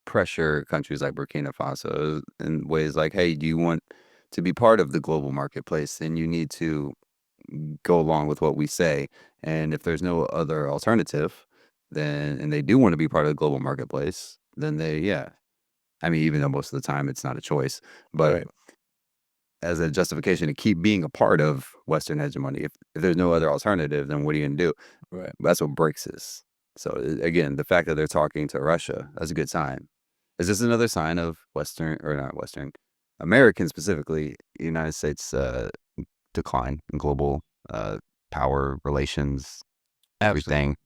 pressure countries like Burkina Faso in ways like, hey, do you want to be part of the global marketplace? Then you need to go along with what we say. And if there's no other alternative, and they do want to be part of the global marketplace, then I mean, even though most of the time it's not a choice, but Right. as a justification to keep being a part of Western hegemony, if there's no other alternative, then what are you going to do? Right. That's what BRICS is. So again, the fact that they're talking to Russia, that's a good sign. Is this another sign of American specifically, United States decline in global power relations, everything?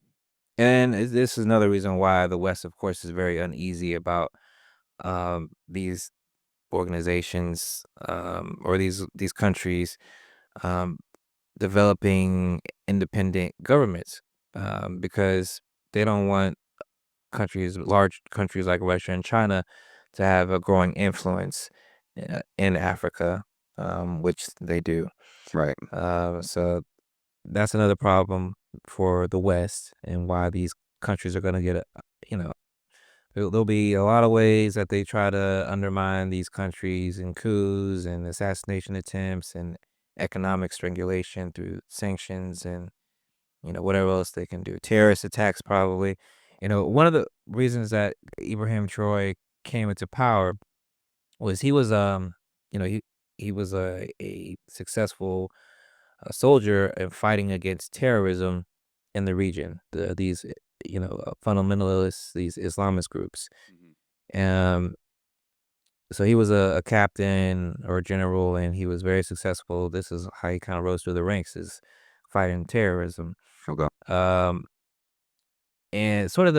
And this is another reason why the West, of course, is very uneasy about these organizations or these countries developing independent governments because they don't want large countries like Russia and China to have a growing influence in Africa, which they do. Right. So that's another problem for the West and why these countries are going to get there'll be a lot of ways that they try to undermine these countries in coups and assassination attempts and economic strangulation through sanctions and whatever else they can do. Terrorist attacks probably. One of the reasons that Ibrahim Traore came into power was he was he was a successful soldier in fighting against terrorism in the region. These fundamentalists, these Islamist groups. So he was a captain or a general, and he was very successful. This is how he kind of rose through the ranks, is fighting terrorism. Okay. And sort of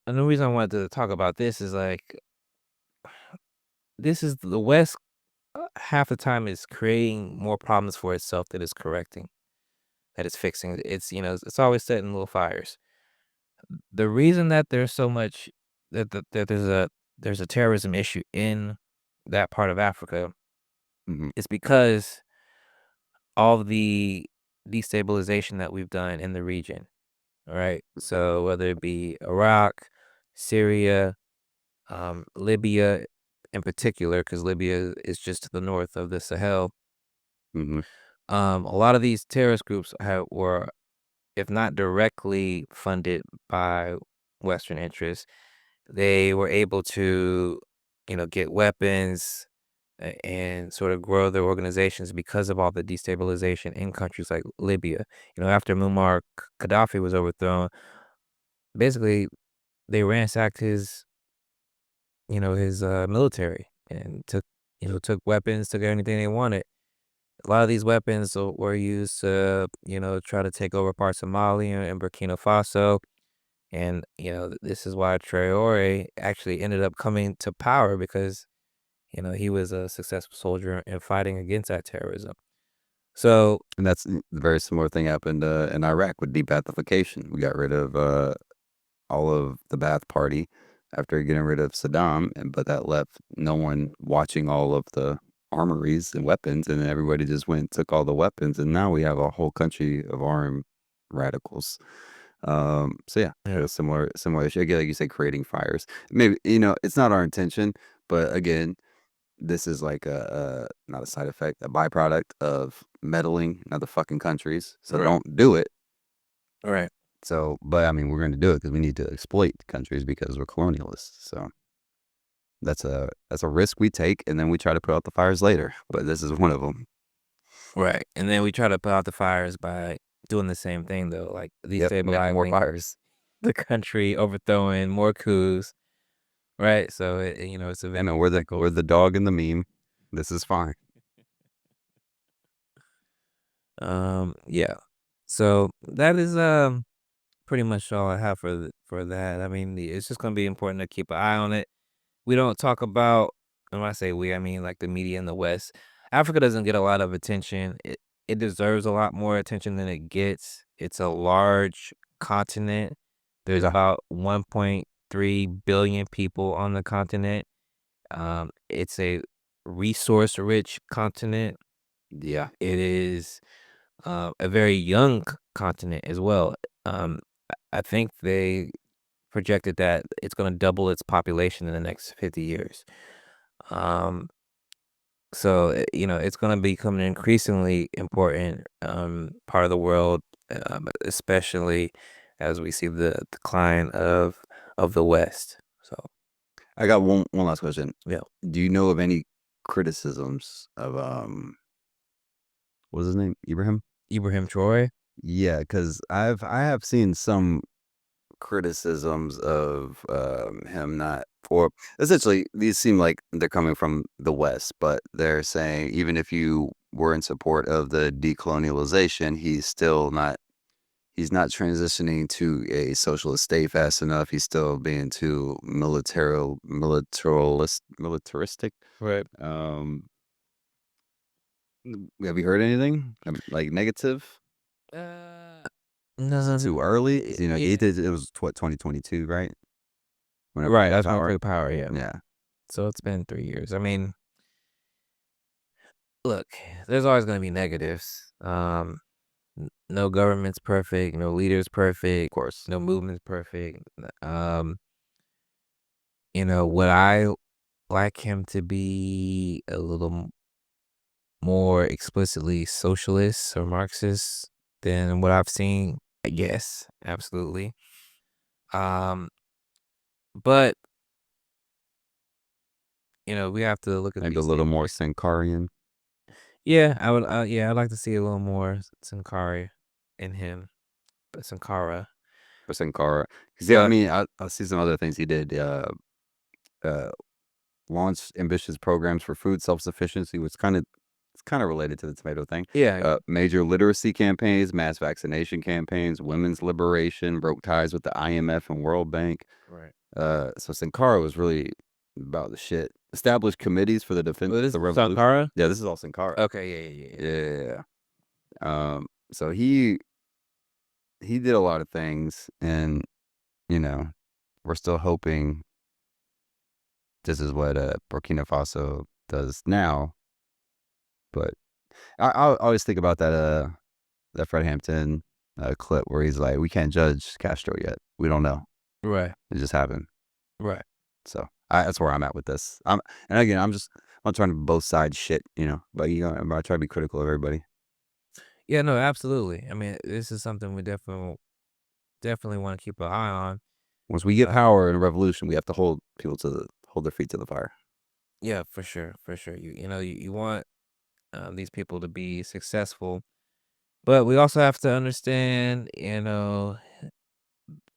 another reason I wanted to talk about this is this is the West half the time is creating more problems for itself than it's correcting, that it's fixing. It's it's always setting little fires. The reason that there's so much that there's a terrorism issue in that part of Africa is because all the destabilization that we've done in the region. All right. So whether it be Iraq, Syria, Libya in particular, because Libya is just to the north of the Sahel. A lot of these terrorist groups were, if not directly funded by Western interests, they were able to, get weapons and sort of grow their organizations because of all the destabilization in countries like Libya. After Muammar Gaddafi was overthrown, basically they ransacked his military and took weapons, took anything they wanted. A lot of these weapons were used to, try to take over parts of Mali and Burkina Faso. And, this is why Traore actually ended up coming to power because, he was a successful soldier in fighting against that terrorism. So, and that's the very similar thing happened in Iraq with de-Baathification. We got rid of all of the Ba'ath Party after getting rid of Saddam, but that left no one watching all of the armories and weapons, and everybody just went and took all the weapons, and now we have a whole country of armed radicals. So yeah, similar issue. Again, like you say, creating fires. Maybe it's not our intention, but again, this is like a not a side effect, a byproduct of meddling in other fucking countries. So Right. don't do it. Right. So, but I mean, we're going to do it because we need to exploit countries because we're colonialists. So that's a risk we take, and then we try to put out the fires later. But this is one of them. Right. And then we try to put out the fires by doing the same thing, though, like Yep, more destabilizing fires. the country, overthrowing more coups. Right. So it's a I know we're the dog in the meme. This is fine. Yeah. So that is pretty much all I have for that. I mean, it's just gonna be important to keep an eye on it. We don't talk about, and when I say we, I mean like the media in the West. Africa doesn't get a lot of attention. It deserves a lot more attention than it gets. It's a large continent. There's Yeah. about 1.3 billion people on the continent. It's a resource-rich continent. Yeah. It is a very young continent as well. I think they projected that it's going to double its population in the next 50 years. Um, so it's going to become an increasingly important part of the world, especially as we see the decline of the West. So I got one last question. yeah, Do you know of any criticisms of what was his name? Ibrahim? Ibrahim Traore. Yeah, because I have seen some criticisms of him not, or essentially these seem like they're coming from the West, but they're saying even if you were in support of the decolonialization, he's not transitioning to a socialist state fast enough. He's still being too militaristic. Right. Have you heard anything like negative? No, Too early? 'Cause, yeah. he did. It was what 2022, right? Whenever Right. he got That's my power. power. Yeah. Yeah. So it's been 3 years. I mean, look, there's always going to be negatives. No government's perfect. No leader's perfect. Of course. No movement's perfect. Would I like him to be a little more explicitly socialist or Marxist than what I've seen? Yes, absolutely. But we have to look at Maybe a these little things. more Sankarian. Yeah, I would. Yeah, I'd like to see a little more Sankara in him, but Sankara. Or Sankara. 'Cause, yeah, I But mean, I see some other things he did. Uh, launched ambitious programs for food self-sufficiency, which it's kind of related to the tomato thing. yeah, Major literacy campaigns, mass vaccination campaigns, women's liberation, broke ties with the IMF and World Bank. right. So Sankara was really about the shit. Established committees for the defense Well, of this the is revolution. Sankara. Yeah, this is all Sankara. Okay, yeah. So he did a lot of things, and you know, we're still hoping this is what Burkina Faso does now. But I always think about that Fred Hampton clip where he's like, "We can't judge Castro yet. We don't know. Right, It just happened." right. So that's where I'm at with this. And again, I'm not trying to both sides shit, but I try to be critical of everybody. Yeah, no, absolutely. I mean, this is something we definitely want to keep an eye on. Once we get power in a revolution, we have to hold their feet to the fire. Yeah, for sure, for sure. You want these people to be successful, but we also have to understand,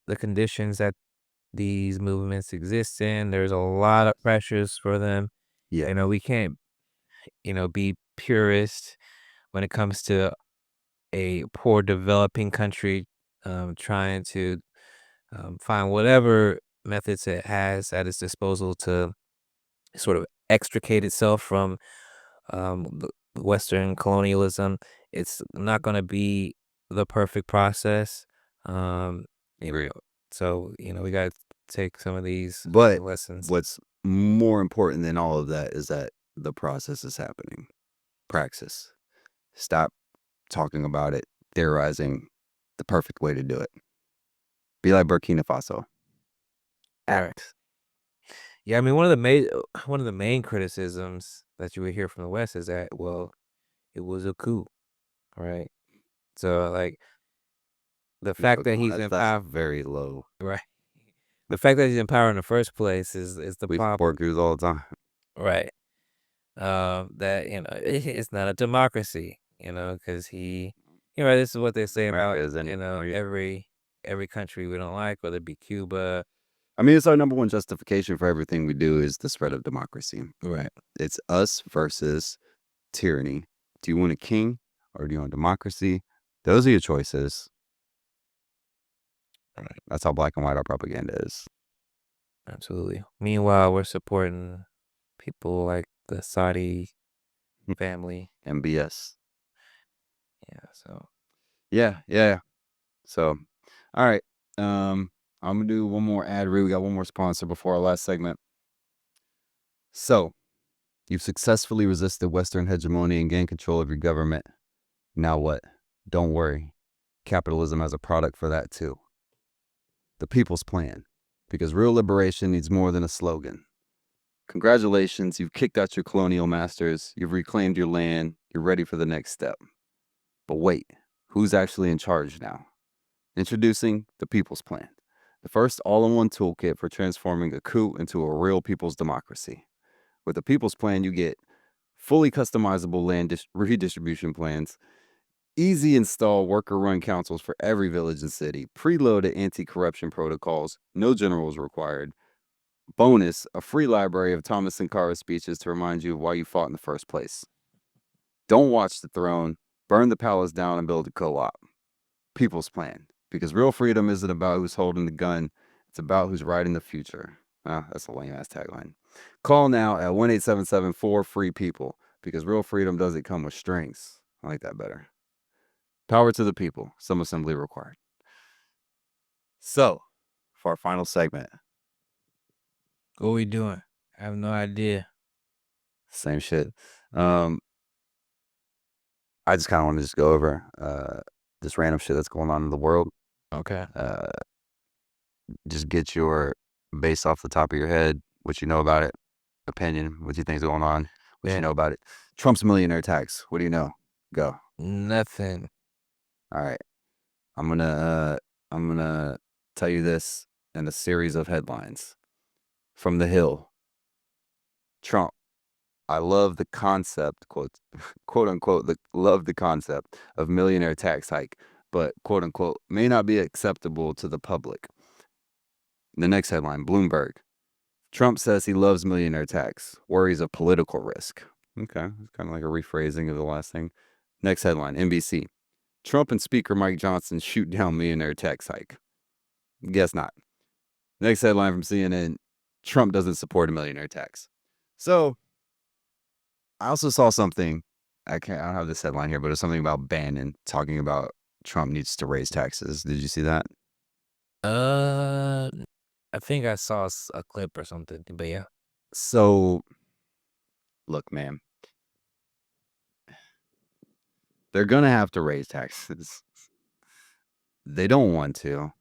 the conditions that these movements exist in. There's a lot of pressures for them. Yeah. We can't, be purist when it comes to a poor developing country trying to find whatever methods it has at its disposal to sort of extricate itself from the Western colonialism. It's not going to be the perfect process. Um, Agree. So, we got to take some of these But lessons. what's more important than all of that is that the process is happening. Praxis. Stop talking about it, theorizing the perfect way to do it. Be like Burkina Faso. Act. Yeah, I mean one of the main criticisms that you would hear from the West is that, well, it was a coup, right? So like the fact that he's in That's power, very low. right? The fact that he's in power in the first place is the We problem, support coups all the time. right? That it's not a democracy, because this is what they say about America is anyway. every country we don't like, whether it be Cuba, I mean, it's our number one justification for everything we do is the spread of democracy. right? It's us versus tyranny. Do you want a king or do you want democracy? Those are your choices. Right. That's how black and white our propaganda is. Absolutely. Meanwhile, we're supporting people like the Saudi family. MBS. Yeah, so Yeah. So, all right. I'm gonna do one more ad read. We got one more sponsor before our last segment. So, you've successfully resisted Western hegemony and gained control of your government. Now what? Don't worry. Capitalism has a product for that too. The People's Plan. Because real liberation needs more than a slogan. Congratulations, you've kicked out your colonial masters, you've reclaimed your land, you're ready for the next step. But wait, who's actually in charge now? Introducing the People's Plan, the first all-in-one toolkit for transforming a coup into a real people's democracy. With the People's Plan, you get fully customizable land redistribution plans, easy install worker-run councils for every village and city, preloaded anti-corruption protocols, no generals required. Bonus, a free library of Thomas Sankara's speeches to remind you of why you fought in the first place. Don't watch the throne, burn the palace down and build a co-op. People's Plan. Because real freedom isn't about who's holding the gun, it's about who's riding the future. That's a lame-ass tagline. Call now at 1-877-4-FREE-PEOPLE, because real freedom doesn't come with strings. I like that better. Power to the people. Some assembly required. So, for our final segment. what we doing? I have no idea. Same shit. I just kind of want to just go over this random shit that's going on in the world. Okay. Just get your, based off the top of your head, what you know about it, opinion, what you think's going on, what you know about it. Trump's millionaire tax. What do you know? Go. Nothing. All right. I'm gonna tell you this in a series of headlines. From The Hill. Trump. I love the concept, quote unquote, love the concept of millionaire tax hike, but quote unquote, may not be acceptable to the public. The next headline, Bloomberg. Trump says he loves millionaire tax, worries of political risk. Okay, it's kind of like a rephrasing of the last thing. Next headline, NBC. Trump and Speaker Mike Johnson shoot down millionaire tax hike. Guess not. Next headline from CNN, Trump doesn't support a millionaire tax. So, I also saw something, I don't have this headline here, but it's something about Bannon talking about Trump needs to raise taxes. Did you see that? I think I saw a clip or something, but yeah. So, look, man, they're going to have to raise taxes. They don't want to.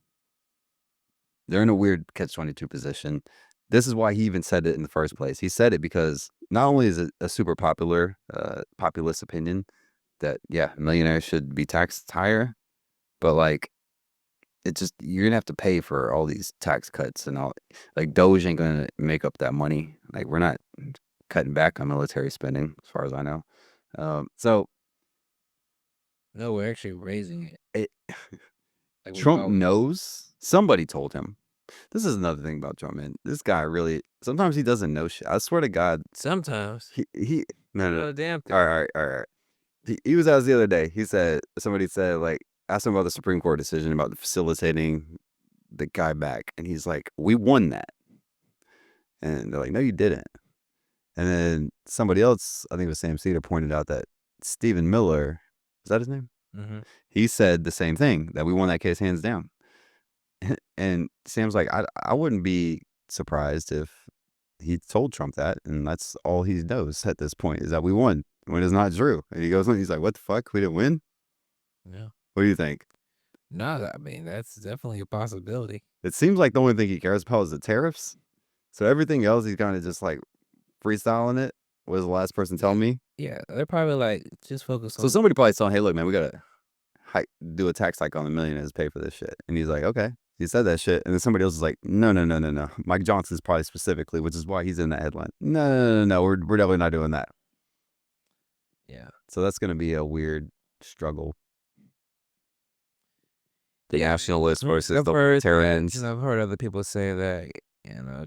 They're in a weird catch-22 position. This is why he even said it in the first place. He said it because not only is it a super popular, populist opinion that, yeah, millionaires should be taxed higher, but like, it just, you're gonna have to pay for all these tax cuts and all. Like, Doge ain't gonna make up that money. Like, we're not cutting back on military spending, as far as I know. So No, we're actually raising it. Like, Trump knows. Somebody told him. This is another thing about Trump, man. This guy really, sometimes he doesn't know shit. I swear to God. Sometimes. No. Damn thing. All right. He was asked the other day. Somebody said, like, asked him about the Supreme Court decision about facilitating the guy back. And he's like, we won that. And they're like, no, you didn't. And then somebody else, I think it was Sam Cedar, pointed out that Stephen Miller, is that his name? Mm-hmm. He said the same thing, that we won that case hands down. And Sam's like, I wouldn't be surprised if he told Trump that, and that's all he knows at this point, is that we won, when it's not true. And he goes on, he's like, what the fuck? We didn't win? Yeah. What do you think? No, I mean that's definitely a possibility. It seems like the only thing he cares about is the tariffs. So everything else, he's kind of just like freestyling it. Was the last person telling me? Yeah, they're probably like just focus So on. somebody probably telling, hey, look, man, we gotta do a tax hike on the millionaires, pay for this shit. And he's like, okay. He said that shit, and then somebody else is like, no. Mike Johnson's probably specifically, which is why he's in the headline. No. We're definitely not doing that. Yeah, So that's gonna be a weird struggle. The yeah. nationalists versus I've the heard Terrans. I've heard other people say that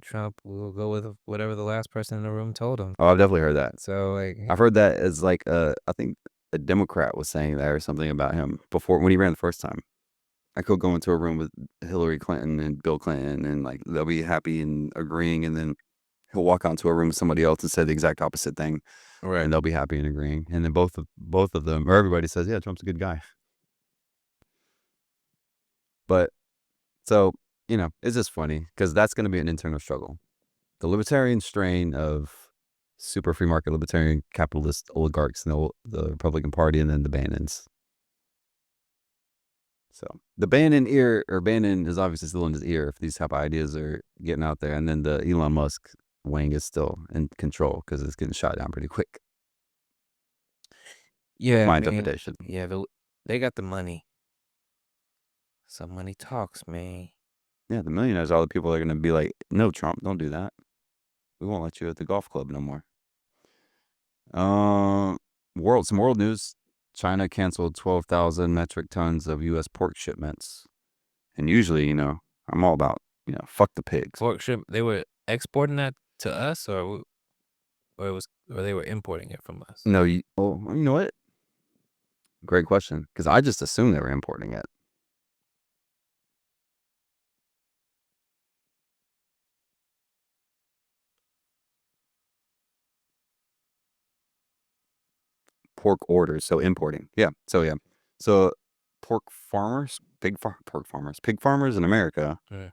Trump will go with whatever the last person in the room told him. Oh, I've definitely heard that. So like, I've heard that as like I think a Democrat was saying that or something about him before when he ran the first time. I could go into a room with Hillary Clinton and Bill Clinton and like they'll be happy and agreeing, and then he'll walk onto a room with somebody else and say the exact opposite thing, and they'll be happy and agreeing. And then both of them or everybody says, yeah, Trump's a good guy. But so, it's just funny because that's going to be an internal struggle. The libertarian strain of super free market libertarian capitalist oligarchs in the Republican Party, and then the Bannons. So the Bannon is obviously still in his ear if these type of ideas are getting out there. And then the Elon Musk wing is still in control because it's getting shot down pretty quick. yeah, My man, interpretation. yeah, they got the money. Some money talks, man. Yeah, the millionaires are the people that are going to be like, no, Trump, don't do that. We won't let you at the golf club no more. Some world news. China canceled 12,000 metric tons of U.S. pork shipments. And usually, I'm all about, fuck the pigs. Pork shrimp. They were exporting that to us, or they were importing it from us. No, you know what? Great question. Because I just assumed they were importing it. Pork orders, so importing. Yeah. So pork farmers, pig farmers in America, Yeah.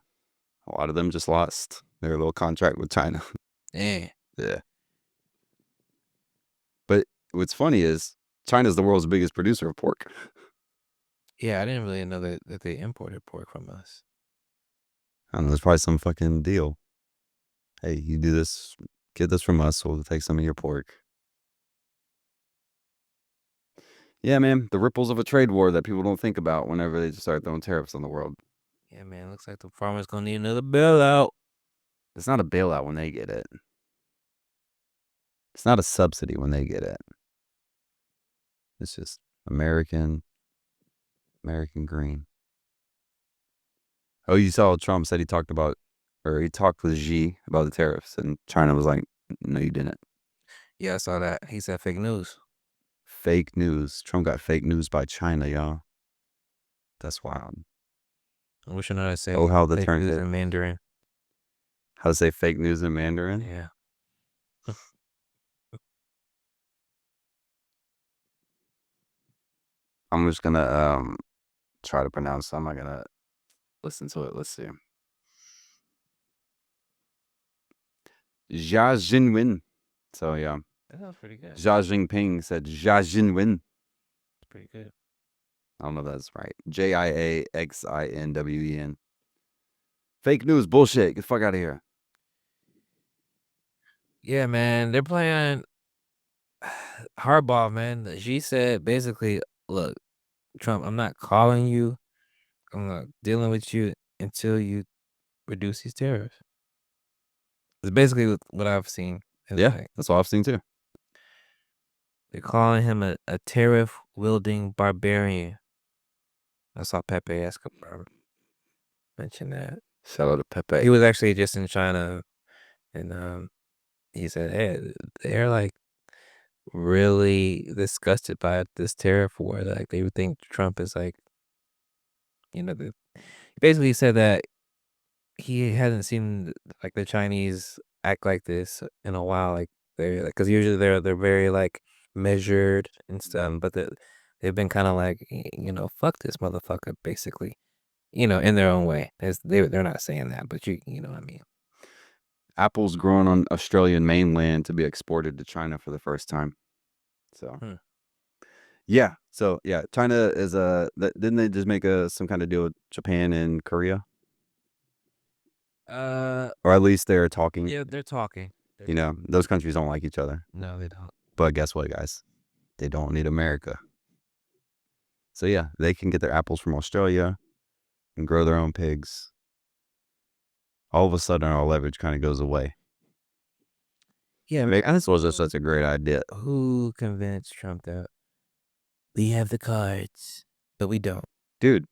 a lot of them just lost their little contract with China. Yeah. Yeah. But what's funny is China's the world's biggest producer of pork. Yeah, I didn't really know that they imported pork from us. I don't know, there's probably some fucking deal. Hey, you do this, get this from us, we'll take some of your pork. Yeah, man, the ripples of a trade war that people don't think about whenever they just start throwing tariffs on the world. Yeah, man, looks like the farmers gonna need another bailout. It's not a bailout when they get it. It's not a subsidy when they get it. It's just American green. Oh, you saw Trump said he talked with Xi about the tariffs, and China was like, no, you didn't. Yeah, I saw that. He said fake news. Fake news. Trump got fake news by China, y'all. That's wild. I wish I know how to say how the fake turn news hit. in Mandarin. How to say fake news in Mandarin? Yeah. I'm just gonna try to pronounce it. I'm not gonna listen to it. Let's see. Xia Jinping. So yeah. That sounds pretty good. Xi Jinping said Xia Jinping. It's pretty good. I don't know if that's right. JIAXINWEN. Fake news bullshit. Get the fuck out of here. Yeah, man, they're playing hardball, man. She said basically, look, Trump, I'm not calling you. I'm not dealing with you until you reduce these tariffs. It's basically what I've seen. Yeah, that's what I've seen too. They're calling him a tariff-wielding barbarian. I saw Pepe Escobar mention that. Shout out to Pepe. He was actually just in China, and he said, hey, they're like really disgusted by this tariff war. Like they would think Trump is like, he basically said that he hasn't seen like the Chinese act like this in a while. Like they're because usually they're very like measured and stuff, but they've been kind of like fuck this motherfucker basically, in their own way. They're not saying that, but you know what I mean. Apple's grown on Australian mainland to be exported to China for the first time. So, Yeah. So yeah, China is didn't they just make some kind of deal with Japan and Korea, or at least they're talking. Yeah, they're talking. You know, those countries don't like each other. No, they don't. But guess what, guys? They don't need America. So yeah, they can get their apples from Australia and grow their own pigs. All of a sudden, our leverage kind of goes away. Yeah, This was just such a great idea. who convinced Trump that we have the cards, but we don't? Dude,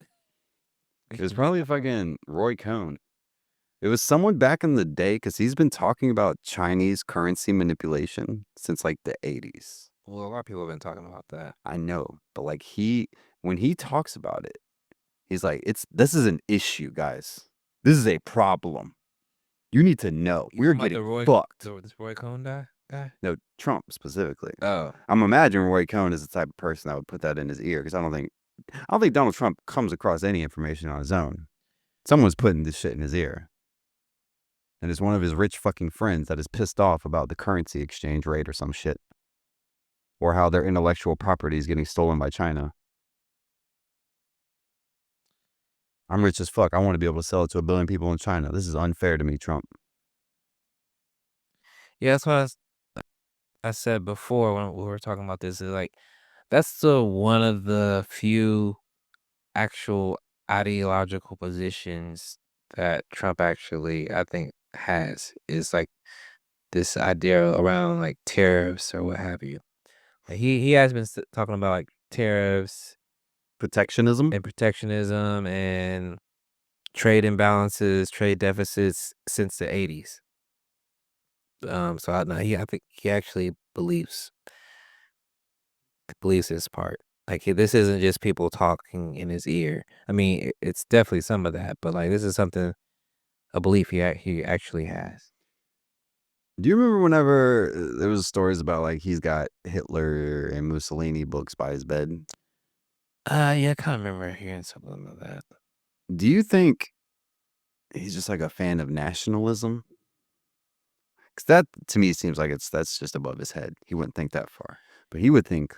it was probably fucking Roy Cohn. It was someone back in the day because he's been talking about Chinese currency manipulation since like the 80s. Well, a lot of people have been talking about that. I know, but like when he talks about it, he's like, this is an issue, guys. This is a problem. You need to know. We're getting fucked. This Roy Cohn guy? No, Trump specifically. Oh. I'm imagining Roy Cohn is the type of person that would put that in his ear because I don't think Donald Trump comes across any information on his own. Someone's putting this shit in his ear. And it's one of his rich fucking friends that is pissed off about the currency exchange rate or some shit. Or how their intellectual property is getting stolen by China. I'm rich as fuck. I want to be able to sell it to 1 billion people in China. This is unfair to me, Trump. Yeah, that's what I said before when we were talking about this. Is like, that's still one of the few actual ideological positions that Trump actually, I think, has, is like this idea around like tariffs or what have you. Like, he has been talking about like tariffs Protectionism? and protectionism and trade imbalances, trade deficits since the 80s. So I think he actually believes this part. Like, this isn't just people talking in his ear. I mean, it's definitely some of that, but like, this is something, a belief he actually has. Do you remember whenever there was stories about like he's got Hitler and Mussolini books by his bed? Yeah, I kind of remember hearing something like that. Do you think he's just like a fan of nationalism? Because that to me seems like that's just above his head. He wouldn't think that far, but he would think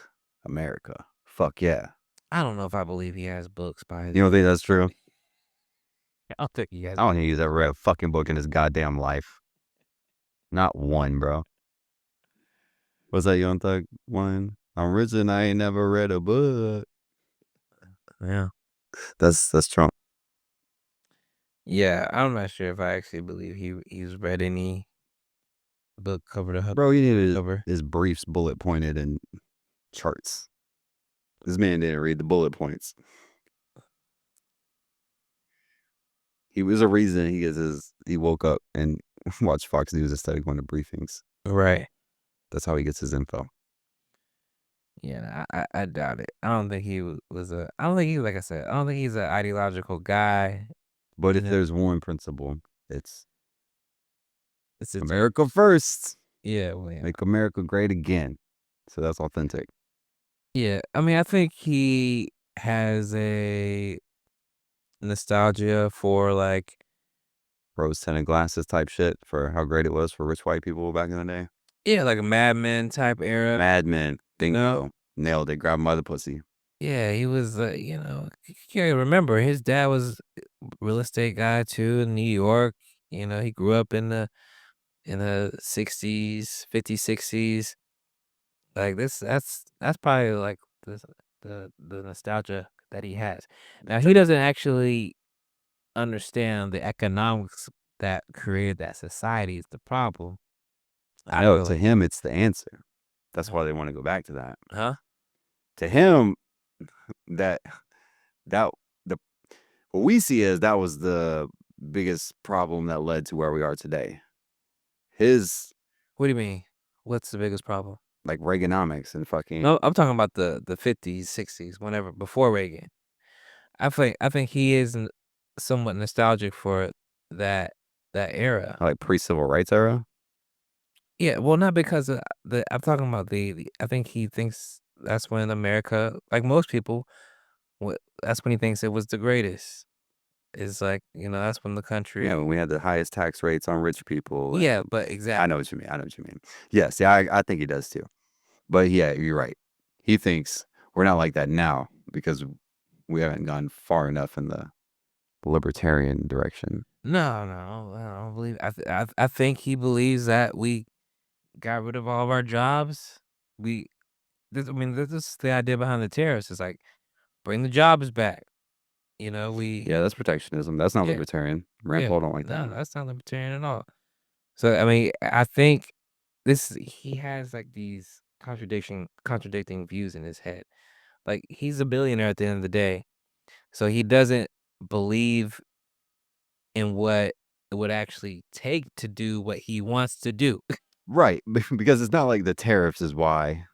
America. Fuck yeah. I don't know if I believe he has books by his. You don't think that's true? I don't think he has. I don't think he's ever read a fucking book in his goddamn life. Not one, bro. What's that Young Thug one? I'm rich and I ain't never read a book. Yeah. That's Trump. Yeah, I'm not sure if I actually believe he's read any book cover to cover. Bro, he needed his briefs bullet pointed and charts. This man didn't read the bullet points. He was a reason he woke up and watched Fox News instead of going to briefings. Right. That's how he gets his info. Yeah, I doubt it. I don't think he was like I said, I don't think he's an ideological guy. But if there's one principle, it's It's America first. Yeah, well, yeah. Make America great again. So that's authentic. Yeah, I mean, I think he has a nostalgia for like, Rose tinted glasses type shit for how great it was for rich white people back in the day. yeah, like a Mad Men type era. Mad Men. Bingo. No. Nailed it. Grab him by the pussy. Yeah, he was, you can't remember. His dad was a real estate guy too in New York. He grew up in the 60s, 50s, 60s. Like that's probably like the nostalgia that he has. Now he doesn't actually understand the economics that created that society is the problem. I know. To him, it's the answer. That's why they want to go back to that. Huh? To him, what we see is that was the biggest problem that led to where we are today. What do you mean? What's the biggest problem? Like Reaganomics and fucking. No, I'm talking about the 50s, 60s, whenever before Reagan. I think he is somewhat nostalgic for that era. Like pre-civil rights era. Yeah, well, not because of I'm talking about I think he thinks that's when America, like most people, that's when he thinks it was the greatest. It's like, that's when the country. Yeah, when we had the highest tax rates on rich people. Yeah, but exactly. I know what you mean. Yes, yeah, I think he does too. But yeah, you're right. He thinks We're not like that now because we haven't gone far enough in the libertarian direction. No, I don't believe. I think he believes that we got rid of all of our jobs. I mean, this is the idea behind the tariffs. It's like bring the jobs back. Yeah, that's protectionism. That's not Yeah. libertarian. Rand Paul don't like No, that. that's not libertarian at all. So I mean, I think he has like these contradicting views in his head. Like he's a billionaire at the end of the day, so he doesn't believe in what it would actually take to do what he wants to do. Right, because it's not like the tariffs is why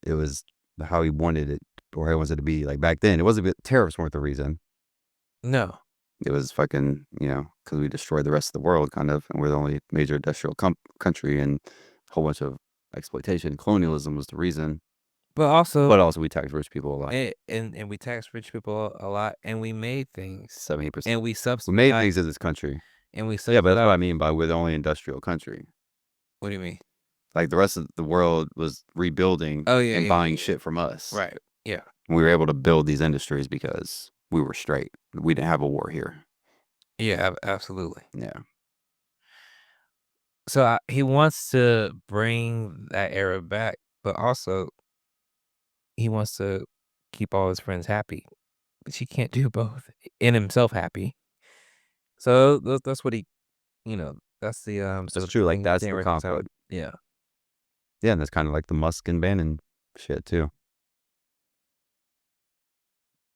it was how he wanted it or how he wants it to be. Like back then, it wasn't tariffs weren't the reason. No. It was fucking, because we destroyed the rest of the world, kind of, and we're the only major industrial country, and a whole bunch of exploitation. Colonialism was the reason. But also, we tax rich people a lot. and we tax rich people a lot, and we made things, 70%. and we subsidized. We made things in this country. And we Yeah, but that's what I mean by we're the only industrial country. What do you mean? Like the rest of the world was rebuilding and buying shit from us. Right. Yeah. We were able to build these industries because we were straight. We didn't have a war here. Yeah, absolutely. Yeah. So he wants to bring that era back, but also he wants to keep all his friends happy. But he can't do both and himself happy. So that's what he, that's the That's true. Like that's the conflict. Yeah. Yeah, and that's kind of like the Musk and Bannon shit too.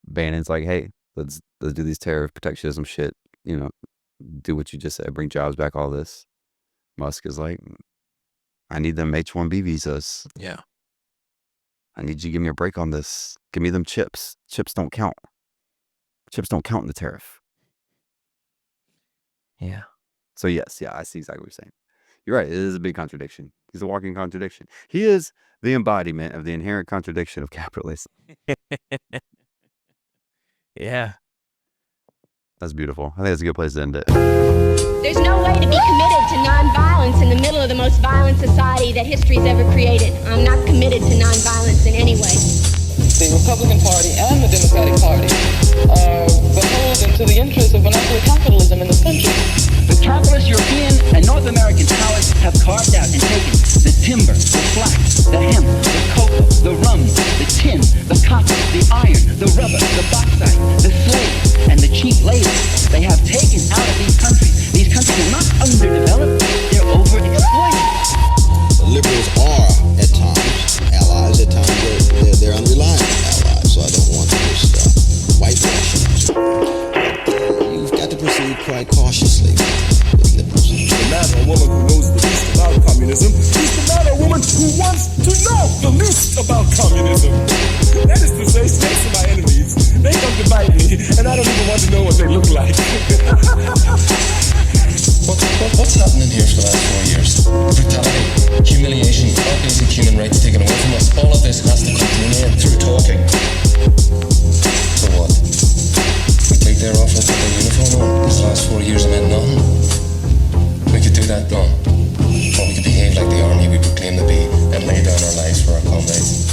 Bannon's like, hey, let's do these tariff protectionism shit. Do what you just said, bring jobs back, all this. Musk is like, I need them H-1B visas. Yeah. I need you to give me a break on this. Give me them chips. Chips don't count. Chips don't count in the tariff. Yeah. So yes, I see exactly what you're saying. You're right. It is a big contradiction. He's a walking contradiction. He is the embodiment of the inherent contradiction of capitalism. Yeah. That's beautiful. I think that's a good place to end it. There's no way to be committed to nonviolence in the middle of the most violent society that history's ever created. I'm not committed to nonviolence in any way. The Republican Party and the Democratic Party are beholden to the interests of monopoly capitalism in this country. The capitalist European and North American powers have carved out and taken the timber, the flax, the hemp, the cocoa, the rum, the tin, the copper, the iron, the rubber, the bauxite, the slaves, and the cheap labor. They have taken out of these countries. These countries are not underdeveloped, they're overexploited. The liberals are, at times, allies. At times, they're unreliable allies. So I don't want to just whitewash them. You've got to proceed quite cautiously with liberals. The man or woman who knows the least about communism is the man or woman who wants to know the least about communism. That is to say, snakes are my enemies. They come to bite me, and I don't even want to know what they look like. What's happening here for the last 4 years? Brutality, humiliation, our basic human rights taken away from us. All of this has to come to an end through talking. So what? We take their office with their uniform on. These last 4 years have meant nothing. We could do that done. Or we could behave like the army we proclaim to be and lay down our lives for our comrades.